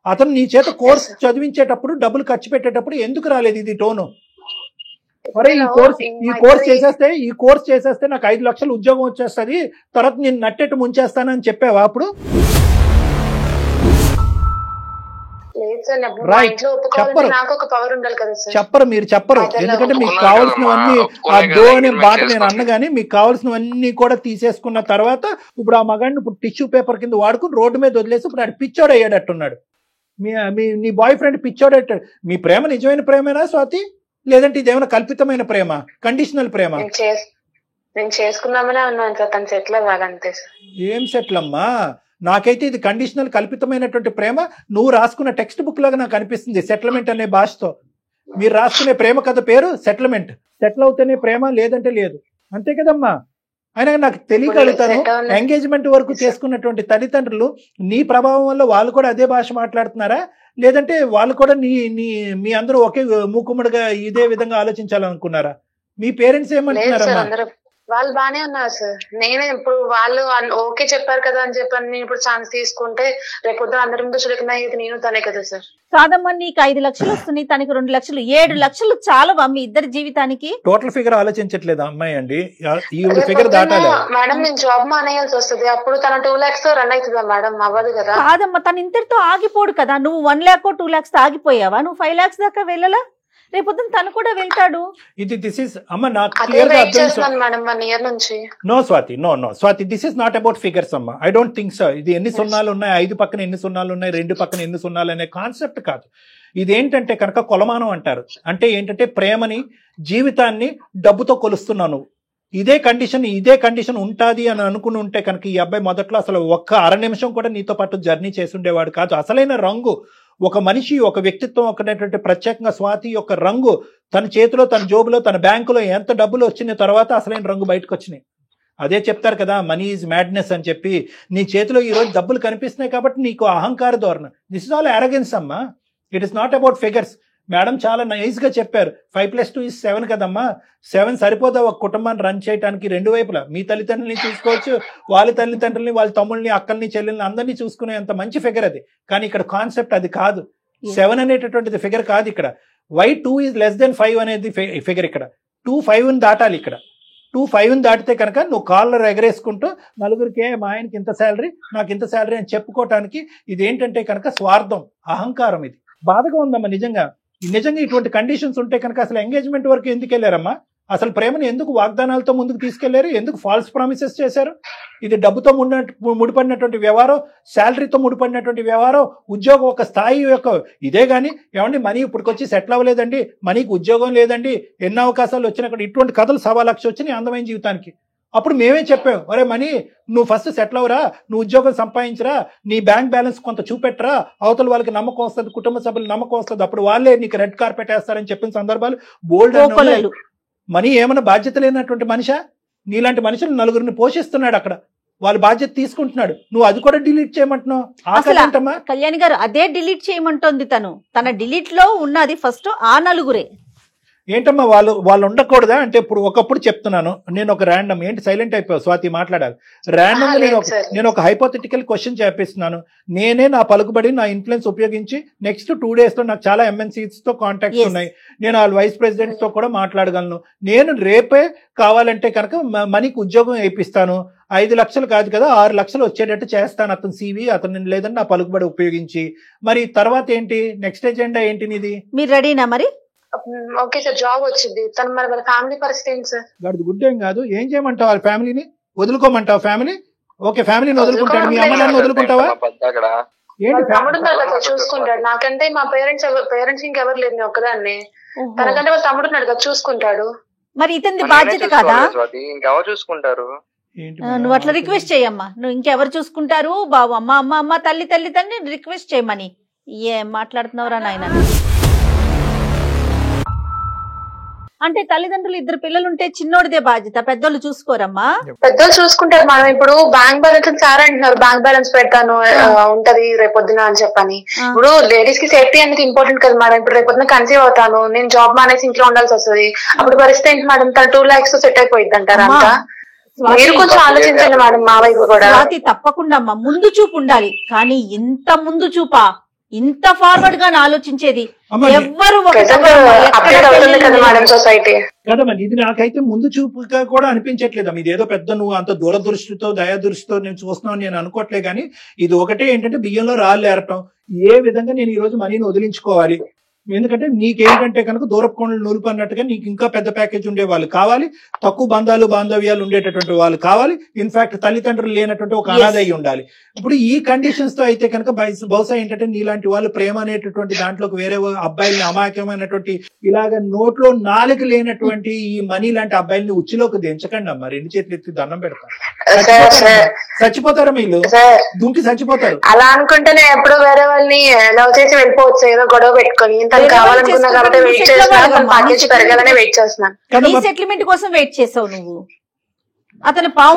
Speaker 3: అతను నీ చేత కోర్స్ చదివించేటప్పుడు డబ్బులు ఖర్చు పెట్టేటప్పుడు ఎందుకు రాలేదు ఇది టోను? అరే ఈ కోర్స్ చేసేస్తే నాకు 5 లక్షలు ఉద్యోగం వచ్చేస్తుంది, తర్వాత నేను నట్టెట్టు ముంచేస్తానని చెప్పావా అప్పుడు? చెప్పరు, మీరు చెప్పరు. ఎందుకంటే మీకు కావాల్సినవన్నీ ఆ దో అనే మాట నేను అన్నగాని మీకు కావాల్సినవన్నీ కూడా తీసేసుకున్న తర్వాత ఇప్పుడు ఆ మగాడిని ఇప్పుడు టిష్యూ పేపర్ కింద వాడుకుని రోడ్డు మీద వదిలేసి ఇప్పుడు ఆడు పిచ్చోడు అయ్యాడట్టున్నాడు. నీ బాయ్ ఫ్రెండ్ పిచ్చోడు అయ్యాడు. మీ ప్రేమ నిజమైన ప్రేమేనా స్వాతి, లేదంటే ఇదేమైనా కల్పితమైన ప్రేమ, కండిషనల్ ప్రేమ?
Speaker 4: నేను చేసుకున్నామనే ఉన్నాను సార్, తను సెటిల్ అవ్వాలంతే సార్.
Speaker 3: ఏం సెటిల్ అమ్మా? నాకైతే ఇది కండిషనల్ కల్పితమైనటువంటి ప్రేమ. నువ్వు రాసుకున్న టెక్స్ట్ బుక్ లాగా నాకు అనిపిస్తుంది సెటిల్మెంట్ అనే భాషతో. మీరు రాసుకునే ప్రేమ కథ పేరు సెటిల్మెంట్. సెటిల్ అవుతేనే ప్రేమ, లేదంటే లేదు, అంతే కదమ్మా? అయినా నాకు తెలియగలుగుతాను, ఎంగేజ్మెంట్ వరకు చేసుకున్నటువంటి తల్లిదండ్రులు నీ ప్రభావం వల్ల వాళ్ళు కూడా అదే భాష మాట్లాడుతున్నారా, లేదంటే వాళ్ళు కూడా మీ అందరూ ఒకే మూకుమ్మడిగా ఇదే విధంగా ఆలోచించాలనుకున్నారా? మీ పేరెంట్స్ ఏమంటున్నారమ్మా?
Speaker 4: వాళ్ళు బానే ఉన్నారు సార్. నేనే ఇప్పుడు వాళ్ళు ఓకే చెప్పారు కదా అని చెప్పని నేను ఇప్పుడు ఛాన్స్ తీసుకుంటే రేపు అందరి ముందు చులకన అయ్యేది నేను తనే కదా సార్.
Speaker 5: కాదమ్మా, నీకు 5 లక్షలు వస్తున్నాయి, తనకి 2 లక్షలు, 7 లక్షలు చాలు మీ ఇద్దరి జీవితానికి.
Speaker 3: టోటల్ ఫిగర్ ఆలోచించట్లేదు అమ్మాయి అండి, ఈ ఫిగర్ దాటాలి
Speaker 4: మేడం. నేను జాబ్ మానేయాల్సి వస్తుంది, అప్పుడు తన 2 lakhs తో రన్ అవుతుందా మేడం? అవ్వదు కదా.
Speaker 5: కాదమ్మా, తను ఇంతటితో ఆగిపోడు కదా. నువ్వు 1 lakh 2 lakhs ఆగిపోయావా? నువ్వు 5 lakhs దాకా వెళ్ళలా? రేపొద్దున తను కూడా వెళ్తాడు.
Speaker 3: దిస్ ఇస్ అమ్మ నాకు
Speaker 4: మేడం 1 year నుంచి.
Speaker 3: No Swathi, no Swathi, this is not about figures అమ్మ. I don't think so. ఇది ఎన్ని సున్నాలు ఉన్నాయి, 5 పక్కన ఎన్ని సున్నాలు ఉన్నాయి, 2 పక్కన ఎన్ని సున్నాలు అనే కాన్సెప్ట్ కాదు. ఇదేంటంటే కనుక కొలమానం అంటారు. అంటే ఏంటంటే ప్రేమని, జీవితాన్ని డబ్బుతో కొలుస్తున్నాను. ఇదే కండిషన్ ఉంటాది అని అనుకుని ఉంటే కనుక ఈ అబ్బాయి మొదట్లో అసలు ఒక్క అర నిమిషం కూడా నీతో పాటు జర్నీ చేసి ఉండేవాడు కాదు. అసలైన రంగు ఒక మనిషి, ఒక వ్యక్తిత్వం, ఒకటేటువంటి ప్రత్యేకంగా స్వాతి యొక్క రంగు తన చేతిలో, తన జోబులో, తన బ్యాంకులో ఎంత డబ్బులు వచ్చిన తర్వాత అసలైన రంగు బయటకు వచ్చినాయి. అదే చెప్తారు కదా, మనీ ఈజ్ మ్యాడ్నెస్ అని చెప్పి. నీ చేతిలో ఈ రోజు డబ్బులు కనిపిస్తున్నాయి కాబట్టి నీకు అహంకార ధోరణ. దిస్ ఇస్ ఆల్ అరగెన్స్ అమ్మా. It is not about figures. Madam చాలా నైస్ గా చెప్పారు. 5+2 is 7 కదమ్మా. 7 సరిపోదా ఒక కుటుంబాన్ని రన్ చేయడానికి? 2 వైపులా మీ తల్లిదండ్రులని చూసుకోవచ్చు, వాళ్ళ తల్లిదండ్రులని, వాళ్ళ తమ్ముళ్ళని, అక్కల్ని, చెల్లెల్ని అందరినీ చూసుకునే అంత మంచి ఫిగర్ అది. కానీ ఇక్కడ కాన్సెప్ట్ అది కాదు. 7 అనేటటువంటిది ఫిగర్ కాదు ఇక్కడ. వై 2 is less than 5 అనేది ఫిగర్ ఇక్కడ. 2 5 దాటాలి ఇక్కడ. 2 5 దాటితే కనుక నువ్వు కాలర్ ఎగరేసుకుంటూ నలుగురికి మా ఆయనకి ఇంత శాలరీ, నాకు ఇంత శాలరీ అని చెప్పుకోవటానికి ఇదేంటంటే కనుక స్వార్థం, అహంకారం. ఇది బాధగా ఉందమ్మా నిజంగా. ఇటువంటి కండిషన్స్ ఉంటే కనుక అసలు ఎంగేజ్మెంట్ వరకు ఎందుకు వెళ్ళారమ్మా? అసలు ప్రేమను ఎందుకు వాగ్దానాలతో ముందుకు తీసుకెళ్లారు? ఎందుకు ఫాల్స్ ప్రామిసెస్ చేశారు? ఇది డబ్బుతో ముడిపడినటువంటి వ్యవహారం, శాలరీతో ముడిపడినటువంటి వ్యవహారం, ఉద్యోగం ఒక స్థాయి యొక్క ఇదే. కానీ ఏమండి మనీ ఇప్పటికొచ్చి సెటిల్ అవ్వలేదండి, మనీకి ఉద్యోగం లేదండి, ఎన్నో అవకాశాలు వచ్చినా ఇటువంటి కథలు 1.25 లక్షలు వచ్చినాయి అందమైన జీవితానికి. అప్పుడు మేమే చెప్పాం, ఒరే మనీ నువ్వు ఫస్ట్ సెటిల్ అవరా, నువ్వు ఉద్యోగం సంపాదించరా, నీ బ్యాంక్ బ్యాలెన్స్ కొంత చూపెట్టరా, అవతల వాళ్ళకి నమ్మకం వస్తుంది, కుటుంబ సభ్యులు నమ్మకం వస్తుంది, అప్పుడు వాళ్ళే నీకు రెడ్ కార్పెట్ వేస్తారని చెప్పిన సందర్భాలు బోల్డ్. మనీ ఏమైనా బాధ్యత లేనటువంటి మనిషా? నీలాంటి మనుషులు 9గురిని పోషిస్తున్నాడు అక్కడ, వాళ్ళ బాధ్యత తీసుకుంటున్నాడు. నువ్వు అది కూడా డిలీట్ చేయమంటున్నావు.
Speaker 5: కళ్యాణి గారు అదే డిలీట్ చేయమంటోంది. తన డిలీట్ లో ఉన్నది ఫస్ట్ ఆ 9గురే.
Speaker 3: ఏంటమ్మా వాళ్ళు ఉండకూడదా అంటే? ఇప్పుడు ఒకప్పుడు చెప్తున్నాను నేను, ఒక ర్యాండమ్ ఏంటి సైలెంట్ అయిపోయావు స్వాతి, మాట్లాడాలి. ర్యాండమ్ నేను ఒక హైపోథెటికల్ క్వశ్చన్ చేపిస్తున్నాను. నేనే నా పలుకుబడి, నా ఇన్ఫ్లుయెన్స్ ఉపయోగించి నెక్స్ట్ 2 days లో నాకు చాలా MNCs తో కాంటాక్ట్స్ ఉన్నాయి. నేను వాళ్ళ వైస్ ప్రెసిడెంట్స్ తో కూడా మాట్లాడగలను. నేను రేపే కావాలంటే కనుక మనీకి ఉద్యోగం వేయిస్తాను. 5 లక్షలు కాదు కదా, 6 లక్షలు వచ్చేటట్టు చేస్తాను అతను CV, అతను లేదని నా పలుకుబడి ఉపయోగించి. మరి తర్వాత ఏంటి నెక్స్ట్ ఎజెండా ఏంటి నీది?
Speaker 5: మీరు రెడీనా మరి?
Speaker 4: ఓకే సార్, జాబ్ వచ్చింది. తను మరి వాళ్ళ ఫ్యామిలీ పరిస్థితి ఏంటి సార్?
Speaker 3: గాడిది గుడ్ ఏం కాదు. ఏం చేయమంటావు? వాళ్ళ ఫ్యామిలీని వదులుకోమంటావు? ఫ్యామిలీ ఓకే, ఫ్యామిలీని వదులుకుంటాడు. మీ అమ్మని వదులుకుంటావా?
Speaker 4: తమ్ముడు చూసుకుంటాడు. నాకంటే మా పేరెంట్స్ ఇంకెవరు లేదు, నేను ఒక్కదాన్ని. తనకంటే వాళ్ళ తమ్ముడు ఉన్నాడు కదా, చూసుకుంటాడు.
Speaker 5: మరి ఇతని బాధ్యత కాదా?
Speaker 2: ఇంకెవరు చూసుకుంటారు?
Speaker 5: నువ్వు అట్లా రిక్వెస్ట్ చేయమ్మా. నువ్వు ఇంకెవరు చూసుకుంటారు బాబు? అమ్మ తల్లి రిక్వెస్ట్ చేయమని. ఏం మాట్లాడుతున్నావురా నాయన? అంటే తల్లిదండ్రులు 2 పిల్లలుంటే చిన్నోడిదే బాధ్యత, పెద్దోళ్ళు చూసుకోరమ్మా?
Speaker 4: పెద్దోళ్ళు చూసుకుంటారు. మనం ఇప్పుడు బ్యాంక్ బ్యాలెన్స్ సార్ అంటున్నారు, బ్యాంక్ బ్యాలెన్స్ పెడతాను ఉంటది రేపొద్దున అని చెప్పని. ఇప్పుడు లేడీస్ కి సేఫ్టీ అనేది ఇంపార్టెంట్ కదా మేడం. ఇప్పుడు రేపొద్దున కన్సీవ్ అవుతాను, నేను జాబ్ మానేసి ఇంట్లో ఉండాల్సి వస్తుంది, అప్పుడు పరిస్థితి ఏంటి మేడం? తన 2 lakhs సెట్ అయిపోయింది అంటారా? అంతా మీరు కొంచెం ఆలోచించండి మేడం, మా వైపు కూడా.
Speaker 5: తప్పకుండా అమ్మా, ముందు చూపు ఉండాలి. కానీ ఇంత ముందు చూపా, ఇంత ఫార్వర్డ్ గా ఆలోచించేది ఎవ్వరు
Speaker 3: కదమ్మా. ఇది నాకైతే ముందు చూపుగా కూడా అనిపించట్లేదు. ఇదేదో పెద్ద నువ్వు అంత దూరదృష్టితో దయాదృష్టితో నేను చూస్తున్నావు నేను అనుకోవట్లే. కానీ ఇది ఒకటే ఏంటంటే బియ్యంలో రాళ్ళు ఏరటం. ఏ విధంగా నేను ఈ రోజు మనీని వదిలించుకోవాలి? ఎందుకంటే నీకేంటంటే కనుక దూరపు కొండలు నూలుపు అన్నట్టుగా నీకు ఇంకా పెద్ద ప్యాకేజ్ ఉండే వాళ్ళు కావాలి, తక్కువ బాంధవ్యాలు ఉండేటటువంటి వాళ్ళు కావాలి, ఇన్ఫాక్ట్ తల్లిదండ్రులు లేనటువంటి ఒక అనాథ అయి ఉండాలి. ఇప్పుడు ఈ కండిషన్స్ తో అయితే కనుక బహుశా ఏంటంటే నీలాంటి వాళ్ళు ప్రేమ అనేటటువంటి దాంట్లోకి వేరే అబ్బాయిల్ని, అమాయకమైనటువంటి ఇలాగ నోట్లో నాలుగు లేనటువంటి ఈ మనీ లాంటి అబ్బాయిల్ని ఉచ్చిలోకి దించకండి అమ్మా. 2 చేతులు ఎత్తి దండం పెడతారు. చచ్చిపోతారు వీళ్ళు, దుంకి చచ్చిపోతారు.
Speaker 4: అలా అనుకుంటేనే ఎప్పుడు వేరే వాళ్ళని లవ్ చేసి వెళ్ళిపోవచ్చు, ఏదో గొడవ పెట్టుకొని. కావాలనుకున్నా కాబట్టి వెయిట్ చేస్తున్నాను, ప్యాకేజ్ పెరగాలనే వెయిట్ చేస్తున్నాను.
Speaker 5: సెటిల్మెంట్ కోసం వెయిట్ చేసావు నువ్వు. అతను పావు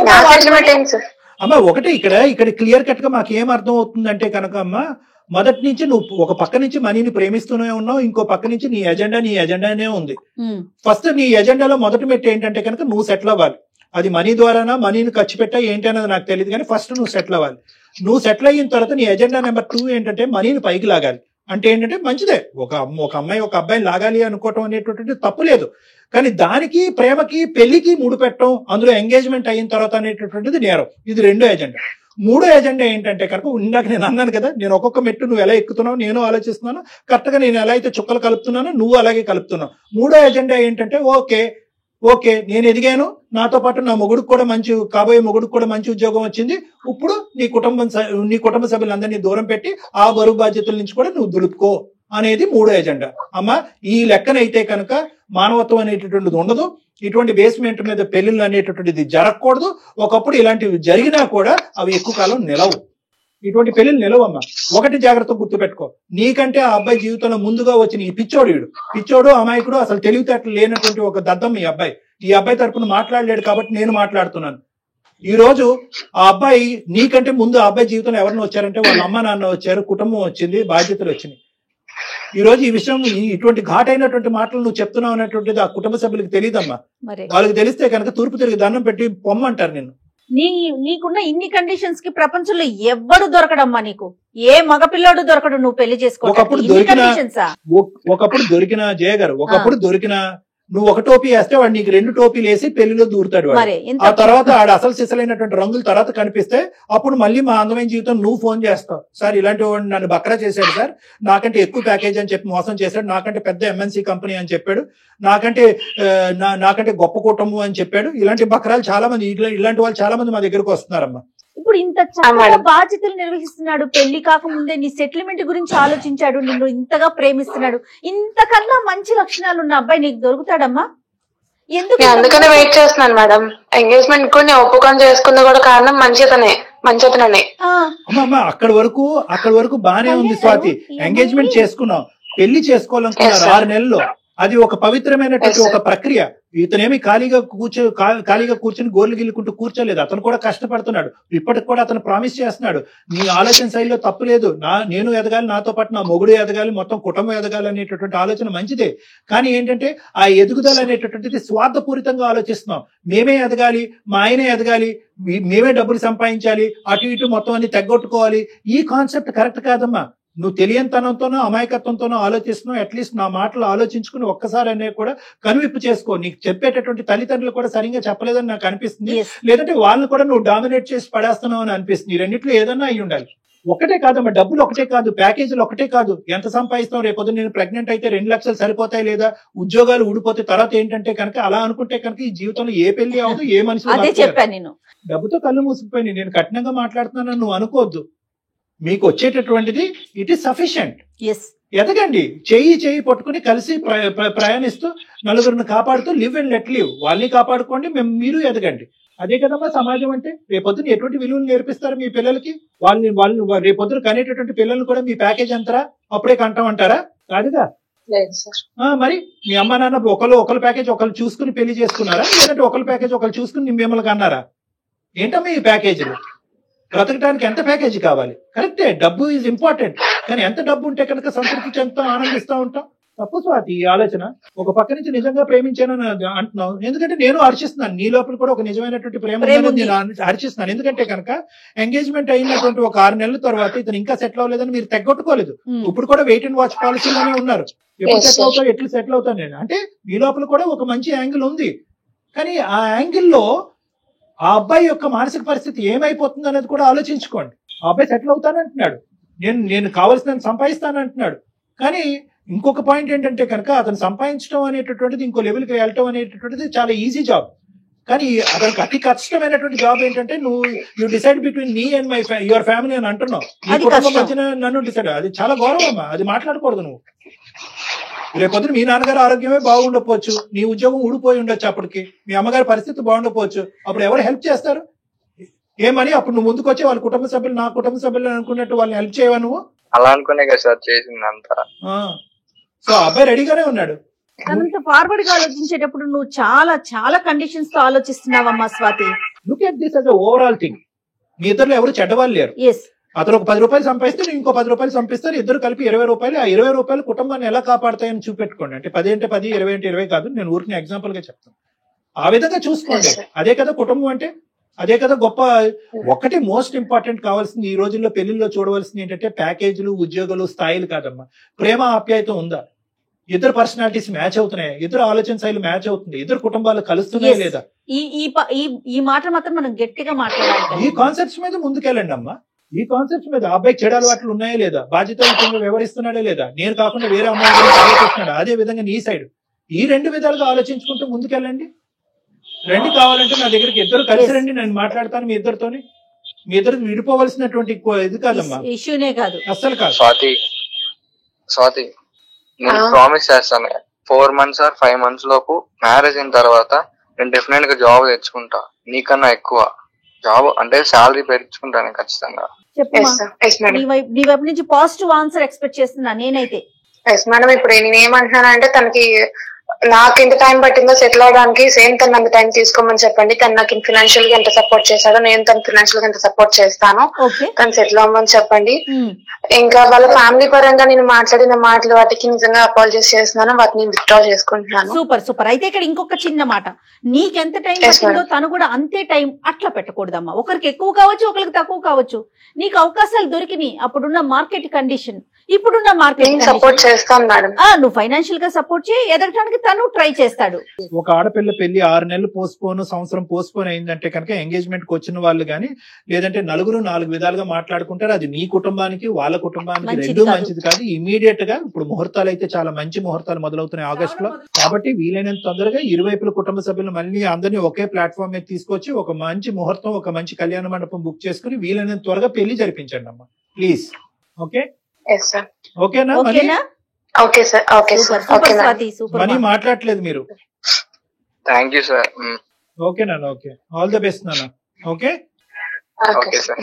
Speaker 3: అమ్మా ఒకటి ఇక్కడ క్లియర్ కట్ గా మాకు ఏం అర్థం అవుతుందంటే కనుక అమ్మా, మొదటి నుంచి నువ్వు ఒక పక్క నుంచి మనీని ప్రేమిస్తూనే ఉన్నావు, ఇంకో పక్క నుంచి నీ ఎజెండానే ఉంది. ఫస్ట్ నీ ఎజెండాలో మొదటి మెట్టు ఏంటంటే కనుక నువ్వు సెటిల్ అవ్వాలి. అది మనీ ద్వారానా, మనీని ఖర్చు పెట్టా ఏంటి అన్నది నాకు తెలియదు, కానీ ఫస్ట్ నువ్వు సెటిల్ అవ్వాలి. నువ్వు సెటిల్ అయిన తర్వాత నీ ఎజెండా నెంబర్ 2 ఏంటంటే మనీని పైకి లాగాలి. అంటే ఏంటంటే మంచిదే, ఒక అమ్మాయి ఒక అబ్బాయిని లాగాలి అనుకోవటం అనేటువంటిది తప్పు లేదు, కానీ దానికి ప్రేమకి పెళ్లికి ముడిపెట్టడం, అందులో ఎంగేజ్మెంట్ అయిన తర్వాత అనేటటువంటిది నేరం. ఇది రెండో ఎజెండా. మూడో ఎజెండా ఏంటంటే కనుక ఇందాక నేను అన్నాను కదా, నేను ఒక్కొక్క మెట్టు నువ్వు ఎలా ఎక్కుతున్నావు నేను ఆలోచిస్తున్నాను, కరెక్ట్ గా నేను ఎలా అయితే చుక్కలు కలుపుతున్నానో నువ్వు అలాగే కలుపుతున్నావు. మూడో ఎజెండా ఏంటంటే ఓకే నేను ఎదిగాను, నాతో పాటు నా మొగుడికి కూడా కాబోయే మొగుడికి కూడా మంచి ఉద్యోగం వచ్చింది, ఇప్పుడు నీ కుటుంబ సభ్యులందరినీ దూరం పెట్టి ఆ బరువు బాధ్యతల నుంచి కూడా నువ్వు దులుపుకో అనేది మూడో ఎజెండా. అమ్మా ఈ లెక్కనైతే కనుక మానవత్వం అనేటటువంటిది ఉండదు, ఇటువంటి బేస్మెంట్ మీద పెళ్లిళ్ళు అనేటటువంటిది జరగకూడదు. ఒకప్పుడు ఇలాంటివి జరిగినా కూడా అవి ఎక్కువ కాలం నిలవు, ఇటువంటి పెళ్లిళ్ళు నిలవమ్మా. ఒకటి జాగ్రత్త గుర్తుపెట్టుకో, నీకంటే ఆ అబ్బాయి జీవితంలో ముందుగా వచ్చిన ఈ పిచ్చోడు అమాయకుడు, అసలు తెలివితేటలు లేనటువంటి ఒక దద్దం ఈ అబ్బాయి తరపున మాట్లాడలేడు కాబట్టి నేను మాట్లాడుతున్నాను. ఈ రోజు ఆ అబ్బాయి నీకంటే ముందు ఆ అబ్బాయి జీవితంలో ఎవరిని వచ్చారంటే వాళ్ళ అమ్మ నాన్న వచ్చారు, కుటుంబం వచ్చింది, బాధ్యతలు వచ్చినాయి. ఈ రోజు ఈ విషయం ఇటువంటి ఘాటైనటువంటి మాటలు నువ్వు చెప్తున్నావు అనేటువంటిది ఆ కుటుంబ సభ్యులకు తెలియదమ్మా. వాళ్ళకి తెలిస్తే కనుక తూర్పు తిరిగి దండం పెట్టి పొమ్మంటారు నిన్ను.
Speaker 5: నీకున్న ఇన్ని కండిషన్స్ కి ప్రపంచంలో ఎవ్వడు దొరకడమ్మా, నీకు ఏ మగపిల్లాడు దొరకడు నువ్వు పెళ్లి చేసుకో.
Speaker 3: ఒకప్పుడు దొరికిన జయ గారు, ఒకప్పుడు దొరికిన నువ్వు ఒక టోపీ వేస్తే వాడు నీకు 2 టోపీలు వేసి పెళ్లిలో దూరుతాడు. ఆ తర్వాత ఆడ అసలు సిసలైనటువంటి రంగుల తర్వాత కనిపిస్తే అప్పుడు మళ్ళీ మా అందమైన జీవితం నువ్వు ఫోన్ చేస్తావు, సార్ ఇలాంటి వాడు నన్ను బక్రా చేశాడు సార్, నాకంటే ఎక్కువ ప్యాకేజ్ అని చెప్పి మోసం చేశాడు, నాకంటే పెద్ద ఎంఎన్సీ కంపెనీ అని చెప్పాడు, నాకంటే గొప్ప కుటుంబం అని చెప్పాడు. ఇలాంటి బక్రాలు చాలా మంది, ఇలాంటి వాళ్ళు చాలా మంది మా దగ్గరకు వస్తున్నారమ్మా.
Speaker 5: ఇప్పుడు ఇంత చాలా బాధ్యతలు నిర్వహిస్తున్నాడు, పెళ్లి కాకముందే నీ సెటిల్మెంట్ గురించి ఆలోచించాడు, నిన్ను ఇంతగా ప్రేమిస్తున్నాడు, ఇంతకన్నా మంచి లక్షణాలు ఉన్న అబ్బాయి నీకు దొరుకుతాడమ్మా? ఎందుకు?
Speaker 4: అందుకనే వెయిట్ చేస్తున్నాను మేడం. ఎంగేజ్మెంట్ కూడా నేను ఒప్పుకొని చేసుకున్న కూడా కారణం మంచితనే.
Speaker 3: అమ్మా అక్కడి వరకు బానే ఉంది స్వాతి. ఎంగేజ్మెంట్ చేసుకున్నాం, పెళ్లి చేసుకోవాలనుకున్నారు 6 నెలల్లో, అది ఒక పవిత్రమైనటువంటి ఒక ప్రక్రియ. ఇతనేమి ఖాళీగా కూర్చొని గోర్లు గిల్లుకుంటూ కూర్చోలేదు, అతను కూడా కష్టపడుతున్నాడు. ఇప్పటికి కూడా అతను ప్రామిస్ చేస్తున్నాడు, నీ ఆలోచన శైలిలో తప్పు లేదు, నేను ఎదగాలి, నాతో పాటు నా మొగుడు ఎదగాలి, మొత్తం కుటుంబం ఎదగాలి అనేటటువంటి ఆలోచన మంచిదే. కానీ ఏంటంటే ఆ ఎదుగుదల అనేటటువంటిది స్వార్థపూరితంగా ఆలోచిస్తున్నాం. మేమే ఎదగాలి, మా ఆయనే ఎదగాలి, మేమే డబ్బులు సంపాదించాలి, అటు ఇటు మొత్తం అన్ని తెగొట్టుకోవాలి. ఈ కాన్సెప్ట్ కరెక్ట్ కాదమ్మా. నువ్వు తెలియనితనంతోనో అమాయకత్వంతోనో ఆలోచిస్తున్నావు. అట్లీస్ట్ నా మాటలు ఆలోచించుకుని ఒక్కసారి అనే కూడా కనువిప్పు చేసుకో. నీకు చెప్పేటటువంటి తల్లిదండ్రులు కూడా సరిగ్గా చెప్పలేదని నాకు అనిపిస్తుంది, లేదంటే వాళ్ళని కూడా నువ్వు డామినేట్ చేసి పడేస్తున్నావు అని అనిపిస్తుంది. ఈ రెండిట్లో ఏదన్నా అయి ఉండాలి. ఒకటే కాదమ్మా, డబ్బులు ఒకటే కాదు, ప్యాకేజీలు ఒకటే కాదు, ఎంత సంపాదిస్తాం, రేపొద్దు నేను ప్రెగ్నెంట్ అయితే 2 లక్షలు సరిపోతాయి, లేదా ఉద్యోగాలు ఊడిపోతే తర్వాత ఏంటంటే కనుక అలా అనుకుంటే కనుక ఈ జీవితంలో ఏ పెళ్లి అవ్వదు, ఏ మనిషి. డబ్బుతో కళ్ళు మూసిపోయింది. నేను కఠినంగా మాట్లాడుతున్నానని నువ్వు అనుకోవద్దు. మీకు వచ్చేటటువంటిది ఇట్ ఈస్ సఫిషియంట్. ఎదగండి, చెయ్యి పట్టుకుని కలిసి ప్రయాణిస్తూ నలుగురిని కాపాడుతూ లివ్ అండ్ లెట్ లివ్. వాళ్ళని కాపాడుకోండి, మీరు ఎదగండి. అదే కదమ్మా సమాజం అంటే. రేపొద్దున ఎటువంటి విలువలు నేర్పిస్తారు మీ పిల్లలకి? వాళ్ళు రేపొద్దున కనేటటువంటి పిల్లల్ని కూడా మీ ప్యాకేజ్ అంటారా, అప్పుడే కంటామంటారా? కాదుగా. మరి మీ అమ్మ నాన్న ఒకళ్ళు ప్యాకేజ్ ఒకళ్ళు చూసుకుని పెళ్లి చేసుకున్నారా, లేదంటే ఒకళ్ళు ప్యాకేజ్ ఒకళ్ళు చూసుకుని మిమ్మల్ని కన్నారా? ఏంటమ్మా ఈ ప్యాకేజీలు? బ్రతకడానికి ఎంత ప్యాకేజీ కావాలి? కరెక్టే, డబ్బు ఈజ్ ఇంపార్టెంట్, కానీ ఎంత డబ్బు ఉంటే కనుక సంతృప్తి చెందుతాం, ఆనందిస్తూ ఉంటాం. తప్పు స్వాతి ఈ ఆలోచన. ఒక పక్క నుంచి నిజంగా ప్రేమించానని అంటున్నావు, ఎందుకంటే నేను హర్షిస్తున్నాను, నీ లోపల కూడా ఒక నిజమైనటువంటి ప్రేమ నేను హర్షిస్తున్నాను. ఎందుకంటే కనుక ఎంగేజ్మెంట్ అయినటువంటి ఒక 6 నెలల తర్వాత ఇతను ఇంకా సెటిల్ అవ్వలేదని మీరు తెగొట్టుకోలేదు. ఇప్పుడు కూడా వెయిట్ అండ్ వాచ్ పాలసీలోనే ఉన్నారు. ఎప్పుడు సెటిల్ అవుతావు, ఎట్లు సెటిల్ అవుతాను నేను అంటే మీ లోపల కూడా ఒక మంచి యాంగిల్ ఉంది. కానీ ఆ యాంగిల్లో ఆ అబ్బాయి యొక్క మానసిక పరిస్థితి ఏమైపోతుంది అనేది కూడా ఆలోచించుకోండి. ఆ అబ్బాయి సెటిల్ అవుతానంటున్నాడు, నేను కావాల్సిన సంపాదిస్తానంటున్నాడు. కానీ ఇంకొక పాయింట్ ఏంటంటే కనుక అతను సంపాదించడం అనేటటువంటిది, ఇంకో లెవెల్కి వెళ్ళటం అనేటటువంటిది చాలా ఈజీ జాబ్. కానీ అతనికి అతి కష్టమైనటువంటి జాబ్ ఏంటంటే you decide between me and your family అని అంటున్నావు. నీ కుటుంబం మధ్యన నన్ను డిసైడ్, అది చాలా గౌరవం, అది మాట్లాడకూడదు. నువ్వు రేపొద్దున మీ నాన్నగారు ఆరోగ్యమే బాగుండకపోవచ్చు, నీ ఉద్యోగం ఊడిపోయి ఉండొచ్చు, అప్పటికి మీ అమ్మగారి పరిస్థితి బాగుండకపోవచ్చు. అప్పుడు ఎవరు హెల్ప్ చేస్తారు? ఏమని అప్పుడు నువ్వు ముందుకు వచ్చి వాళ్ళ కుటుంబ సభ్యులు నా కుటుంబ సభ్యులు అనుకున్నట్టు వాళ్ళని హెల్ప్ చేయవా నువ్వు?
Speaker 2: అలా అనుకునే కదా సార్ చేసిందంతా.
Speaker 3: సో అబ్బాయి రెడీగానే ఉన్నాడు.
Speaker 5: తనంత ఫార్వర్డ్ గా ఆలోచించేటప్పుడు నువ్వు చాలా చాలా కండిషన్స్ తో ఆలోచిస్తున్నావమ్మా Swathi.
Speaker 3: Look at this as overall thing. మీ ఇద్దరులో ఎవరు చెడ్డవాళ్ళు లేరు. అతను ఒక 10 రూపాయలు సంపాదిస్తే నేను ఇంకో 10 రూపాయలు సంపిస్తారు, ఇద్దరు కలిపి 20 రూపాయలు. ఆ 20 రూపాయలు కుటుంబాన్ని ఎలా కాపాడతాయని చూపెట్టుకోండి. అంటే 10 అంటే 10, 20 అంటే 20 కాదు, నేను ఊరికి ఎగ్జాంపుల్ గా చెప్తాను. ఆ విధంగా చూసుకోండి. అదే కదా కుటుంబం అంటే, అదే కదా గొప్ప. ఒకటి మోస్ట్ ఇంపార్టెంట్ కావాల్సింది ఈ రోజుల్లో పెళ్లిలో చూడవలసింది ఏంటంటే ప్యాకేజీలు, ఉద్యోగాలు, స్థాయిలు కాదమ్మా. ప్రేమ, ఆప్యాయత ఉందా? ఇద్దరు పర్సనాలిటీస్ మ్యాచ్ అవుతున్నాయి, ఇద్దరు ఆలోచన శైలి మ్యాచ్ అవుతుంది, ఇద్దరు కుటుంబాలు కలుస్తున్నాయి లేదా?
Speaker 5: ఈ మాట మాత్రం మనం గట్టిగా మాట్లాడాలి.
Speaker 3: ఈ కాన్సెప్ట్స్ మీద ముందుకెళ్ళండి అమ్మా. ఈ కాన్సెప్ట్స్ మీద అబ్బాయికి చెడు అలవాట్లు ఉన్నాయా లేదా, బాధ్యతలు వ్యవహరిస్తున్నాడా లేదా, నేను కాకుండా వేరే అమ్మాయి గురించి ఆలోచిస్తున్నాడా, అదే విధంగా నీ సైడ్. ఈ రెండు విధాలుగా ఆలోచించుకుంటూ ముందుకెళ్ళండి. రండి, కావాలంటే నా దగ్గరికి ఇద్దరు కలిసి రండి, నేను మాట్లాడతాను మీ ఇద్దరితోని. మీ ఇద్దరు విడిపోవలసినటువంటి ఇది కాదమ్మా,
Speaker 5: ఇష్యూనే కాదు,
Speaker 3: అస్సలు కాదు.
Speaker 2: స్వాతి నేను ప్రామిస్ చేస్తాను, 4 months or 5 months లోపు మ్యారేజ్ అయిన తర్వాత నేను డెఫినెట్ గా జాబ్ తెచ్చుకుంటా. నీకన్నా ఎక్కువ జాబ్ అంటే శాలరీ పెంచుకుంటాను ఖచ్చితంగా.
Speaker 5: నీ వైపు నుంచి పాజిటివ్ ఆన్సర్ ఎక్స్పెక్ట్ చేస్తున్నా నేనైతే.
Speaker 4: మేడం ఇప్పుడు నేను ఏమంటున్నానంటే తనకి నాకు ఎంత టైం పట్టిందో సెటిల్ అవడానికి సేమ్ తను అంత టైం తీసుకోమని చెప్పండి. తను నాకు ఫినాన్షియల్ గా ఎంత సపోర్ట్ చేశాడో నేను తను ఫినాన్షియల్ గా ఎంత సపోర్ట్ చేస్తాను. తను సెటిల్ అవ్వమని చెప్పండి. ఇంకా వాళ్ళ ఫ్యామిలీ పరంగా నేను మాట్లాడిన మాటలు వాటికి నిజంగా అపాలజైజ్ చేస్తున్నాను, వాటిని విత్డ్రా చేసుకుంటున్నాను.
Speaker 5: సూపర్. అయితే ఇక్కడ ఇంకొక చిన్న మాట, నీకెంత టైం పట్టిందో తను కూడా అంతే టైం అట్లా పెట్టకూడదమ్మా. ఒకరికి ఎక్కువ కావచ్చు, ఒకరికి తక్కువ కావచ్చు. నీకు అవకాశాలు దొరికినాయి అప్పుడున్న మార్కెట్ కండిషన్, ఇప్పుడున్న మార్కెట్
Speaker 4: సపోర్ట్ చేస్తాను మేడం.
Speaker 5: నువ్వు ఫైనాన్షియల్ గా సపోర్ట్ చేయి, ఎదగడానికి తను ట్రై చేస్తాడు.
Speaker 3: ఒక ఆడపిల్ల పెళ్లి 6 నెలలు పోస్ట్పోన్, సంవత్సరం పోస్ట్పోన్ అయిందంటే కనుక ఎంగేజ్మెంట్ కి వచ్చిన వాళ్ళు గానీ, లేదంటే నలుగురు 4 విధాలుగా మాట్లాడుకుంటారు. అది నీ కుటుంబానికి వాళ్ళ కుటుంబానికి రెండూ మంచిది కాదు. ఇమీడియట్ గా ఇప్పుడు ముహూర్తాలు అయితే చాలా మంచి ముహూర్తాలు మొదలవుతున్నాయి ఆగస్ట్ లో. కాబట్టి వీలైనంత తొందరగా ఇరువైపుల కుటుంబ సభ్యులు మళ్ళీ అందరినీ ఒకే ప్లాట్ఫామ్ మీద తీసుకొచ్చి ఒక మంచి ముహూర్తం, ఒక మంచి కళ్యాణ మండపం బుక్ చేసుకుని వీలైనంత త్వరగా పెళ్లి జరిపించండి అమ్మా, ప్లీజ్. ఓకే ఓకేనా?
Speaker 4: Okay sir. ఓకే
Speaker 3: మనీ మాట్లాడలేదు మీరు.
Speaker 2: Thank you sir.
Speaker 3: ఓకే నాన్న, ఓకే, ఆల్ ద బెస్ట్ నాన్న. ఓకే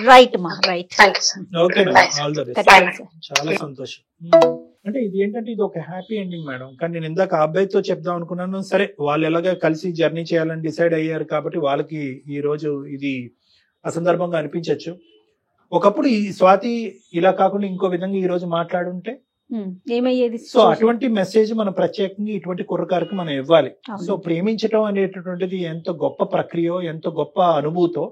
Speaker 5: రైట్ మా right.
Speaker 3: Okay all the best. చాలా సంతోషం. అంటే ఇది ఏంటంటే ఇది ఒక హ్యాపీ ఎండింగ్ మేడం. కానీ నేను ఇందాక అబ్బాయితో చెప్దాం అనుకున్నాను. సరే, వాళ్ళు ఎలాగ కలిసి జర్నీ చేయాలని డిసైడ్ అయ్యారు కాబట్టి వాళ్ళకి ఈ రోజు ఇది అసందర్భంగా అనిపించవచ్చు. ఒకప్పుడు ఈ స్వాతి ఇలా కాకుండా ఇంకో విధంగా ఈ రోజు మాట్లాడుంటే
Speaker 5: ఏమయ్యేది?
Speaker 3: సో అటువంటి మెసేజ్ మనం ప్రత్యేకంగా ఇటువంటి కుర్రకారికి మనం ఇవ్వాలి. సో ప్రేమించడం అనేటటువంటిది ఎంత గొప్ప ప్రక్రియ, ఎంత గొప్ప అనుభూతో,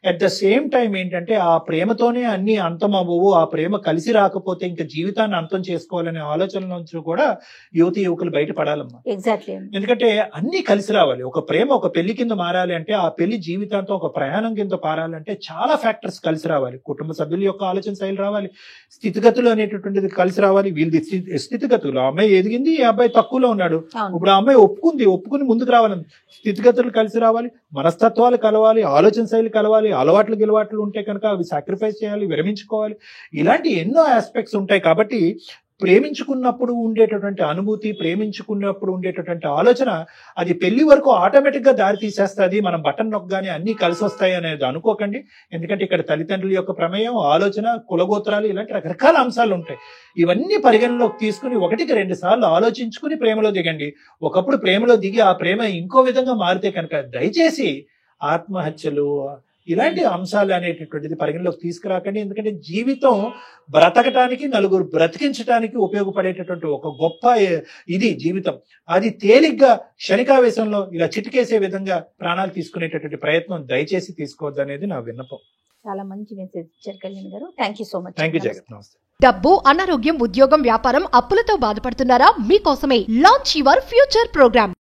Speaker 3: అట్ ద సేమ్ టైం ఏంటంటే ఆ ప్రేమతోనే అన్ని అంతం అవ్వవు, ఆ ప్రేమ కలిసి రాకపోతే ఇంకా జీవితాన్ని అంతం చేసుకోవాలనే ఆలోచన నుంచి కూడా యువతి యువకులు బయటపడాలమ్మా.
Speaker 5: ఎగ్జాక్ట్లీ.
Speaker 3: ఎందుకంటే అన్ని కలిసి రావాలి. ఒక ప్రేమ ఒక పెళ్లి కింద మారాలి అంటే, ఆ పెళ్లి జీవితాంతం ఒక ప్రయాణం కింద పారాలంటే చాలా ఫ్యాక్టర్స్ కలిసి రావాలి. కుటుంబ సభ్యుల యొక్క ఆలోచన శైలి రావాలి, స్థితిగతులు అనేటటువంటిది కలిసి రావాలి. వీళ్ళది స్థితిగతులు, ఆ అమ్మాయి ఎదిగింది, ఈ అబ్బాయి తక్కువలో ఉన్నాడు, ఇప్పుడు ఆ అమ్మాయి ఒప్పుకుని ముందుకు రావాలని స్థితిగతులు కలిసి రావాలి, మనస్తత్వాలు కలవాలి, ఆలోచన శైలి కలవాలి, అలవాట్లు ఉంటే కనుక అవి సాక్రిఫైస్ చేయాలి, విరమించుకోవాలి. ఇలాంటి ఎన్నో ఆస్పెక్ట్స్ ఉంటాయి. కాబట్టి ప్రేమించుకున్నప్పుడు ఉండేటటువంటి అనుభూతి, ప్రేమించుకున్నప్పుడు ఉండేటటువంటి ఆలోచన అది పెళ్లి వరకు ఆటోమేటిక్ గా దారి తీసేస్తుంది. మనం బటన్ నొక్కగానే అన్ని కలిసి వస్తాయి అనేది అనుకోకండి. ఎందుకంటే ఇక్కడ తల్లిదండ్రుల యొక్క ప్రమేయం, ఆలోచన, కులగోత్రాలు ఇలాంటి రకరకాల అంశాలు ఉంటాయి. ఇవన్నీ పరిగణలోకి తీసుకుని 1-2 సార్లు ఆలోచించుకుని ప్రేమలో దిగండి. ఒకప్పుడు ప్రేమలో దిగి ఆ ప్రేమ ఇంకో విధంగా మారితే కనుక దయచేసి ఆత్మహత్యలు ఇలాంటి అంశాలు అనేటటువంటిది పరిగణలోకి తీసుకురాకండి. ఎందుకంటే జీవితం బ్రతకటానికి, నలుగురు బ్రతికించడానికి ఉపయోగపడేటటువంటి ఒక గొప్ప ఇది జీవితం. అది తేలిగ్గా క్షణికావేశంలో ఇలా చిటికేసే విధంగా ప్రాణాలు తీసుకునేటటువంటి ప్రయత్నం దయచేసి తీసుకోవద్దు అనేది నా విన్నపం.
Speaker 5: చాలా మంచి మెసేజ్ ఇచ్చారు కళ్యాణ్ గారు. Thank you so much.
Speaker 3: Thank you జగత్. నమస్తే.
Speaker 1: డబ్బు, అనారోగ్యం, ఉద్యోగం, వ్యాపారం, అప్పులతో బాధపడుతున్నారా? మీకోసమే లాంచ్ యువర్ ఫ్యూచర్ ప్రోగ్రామ్.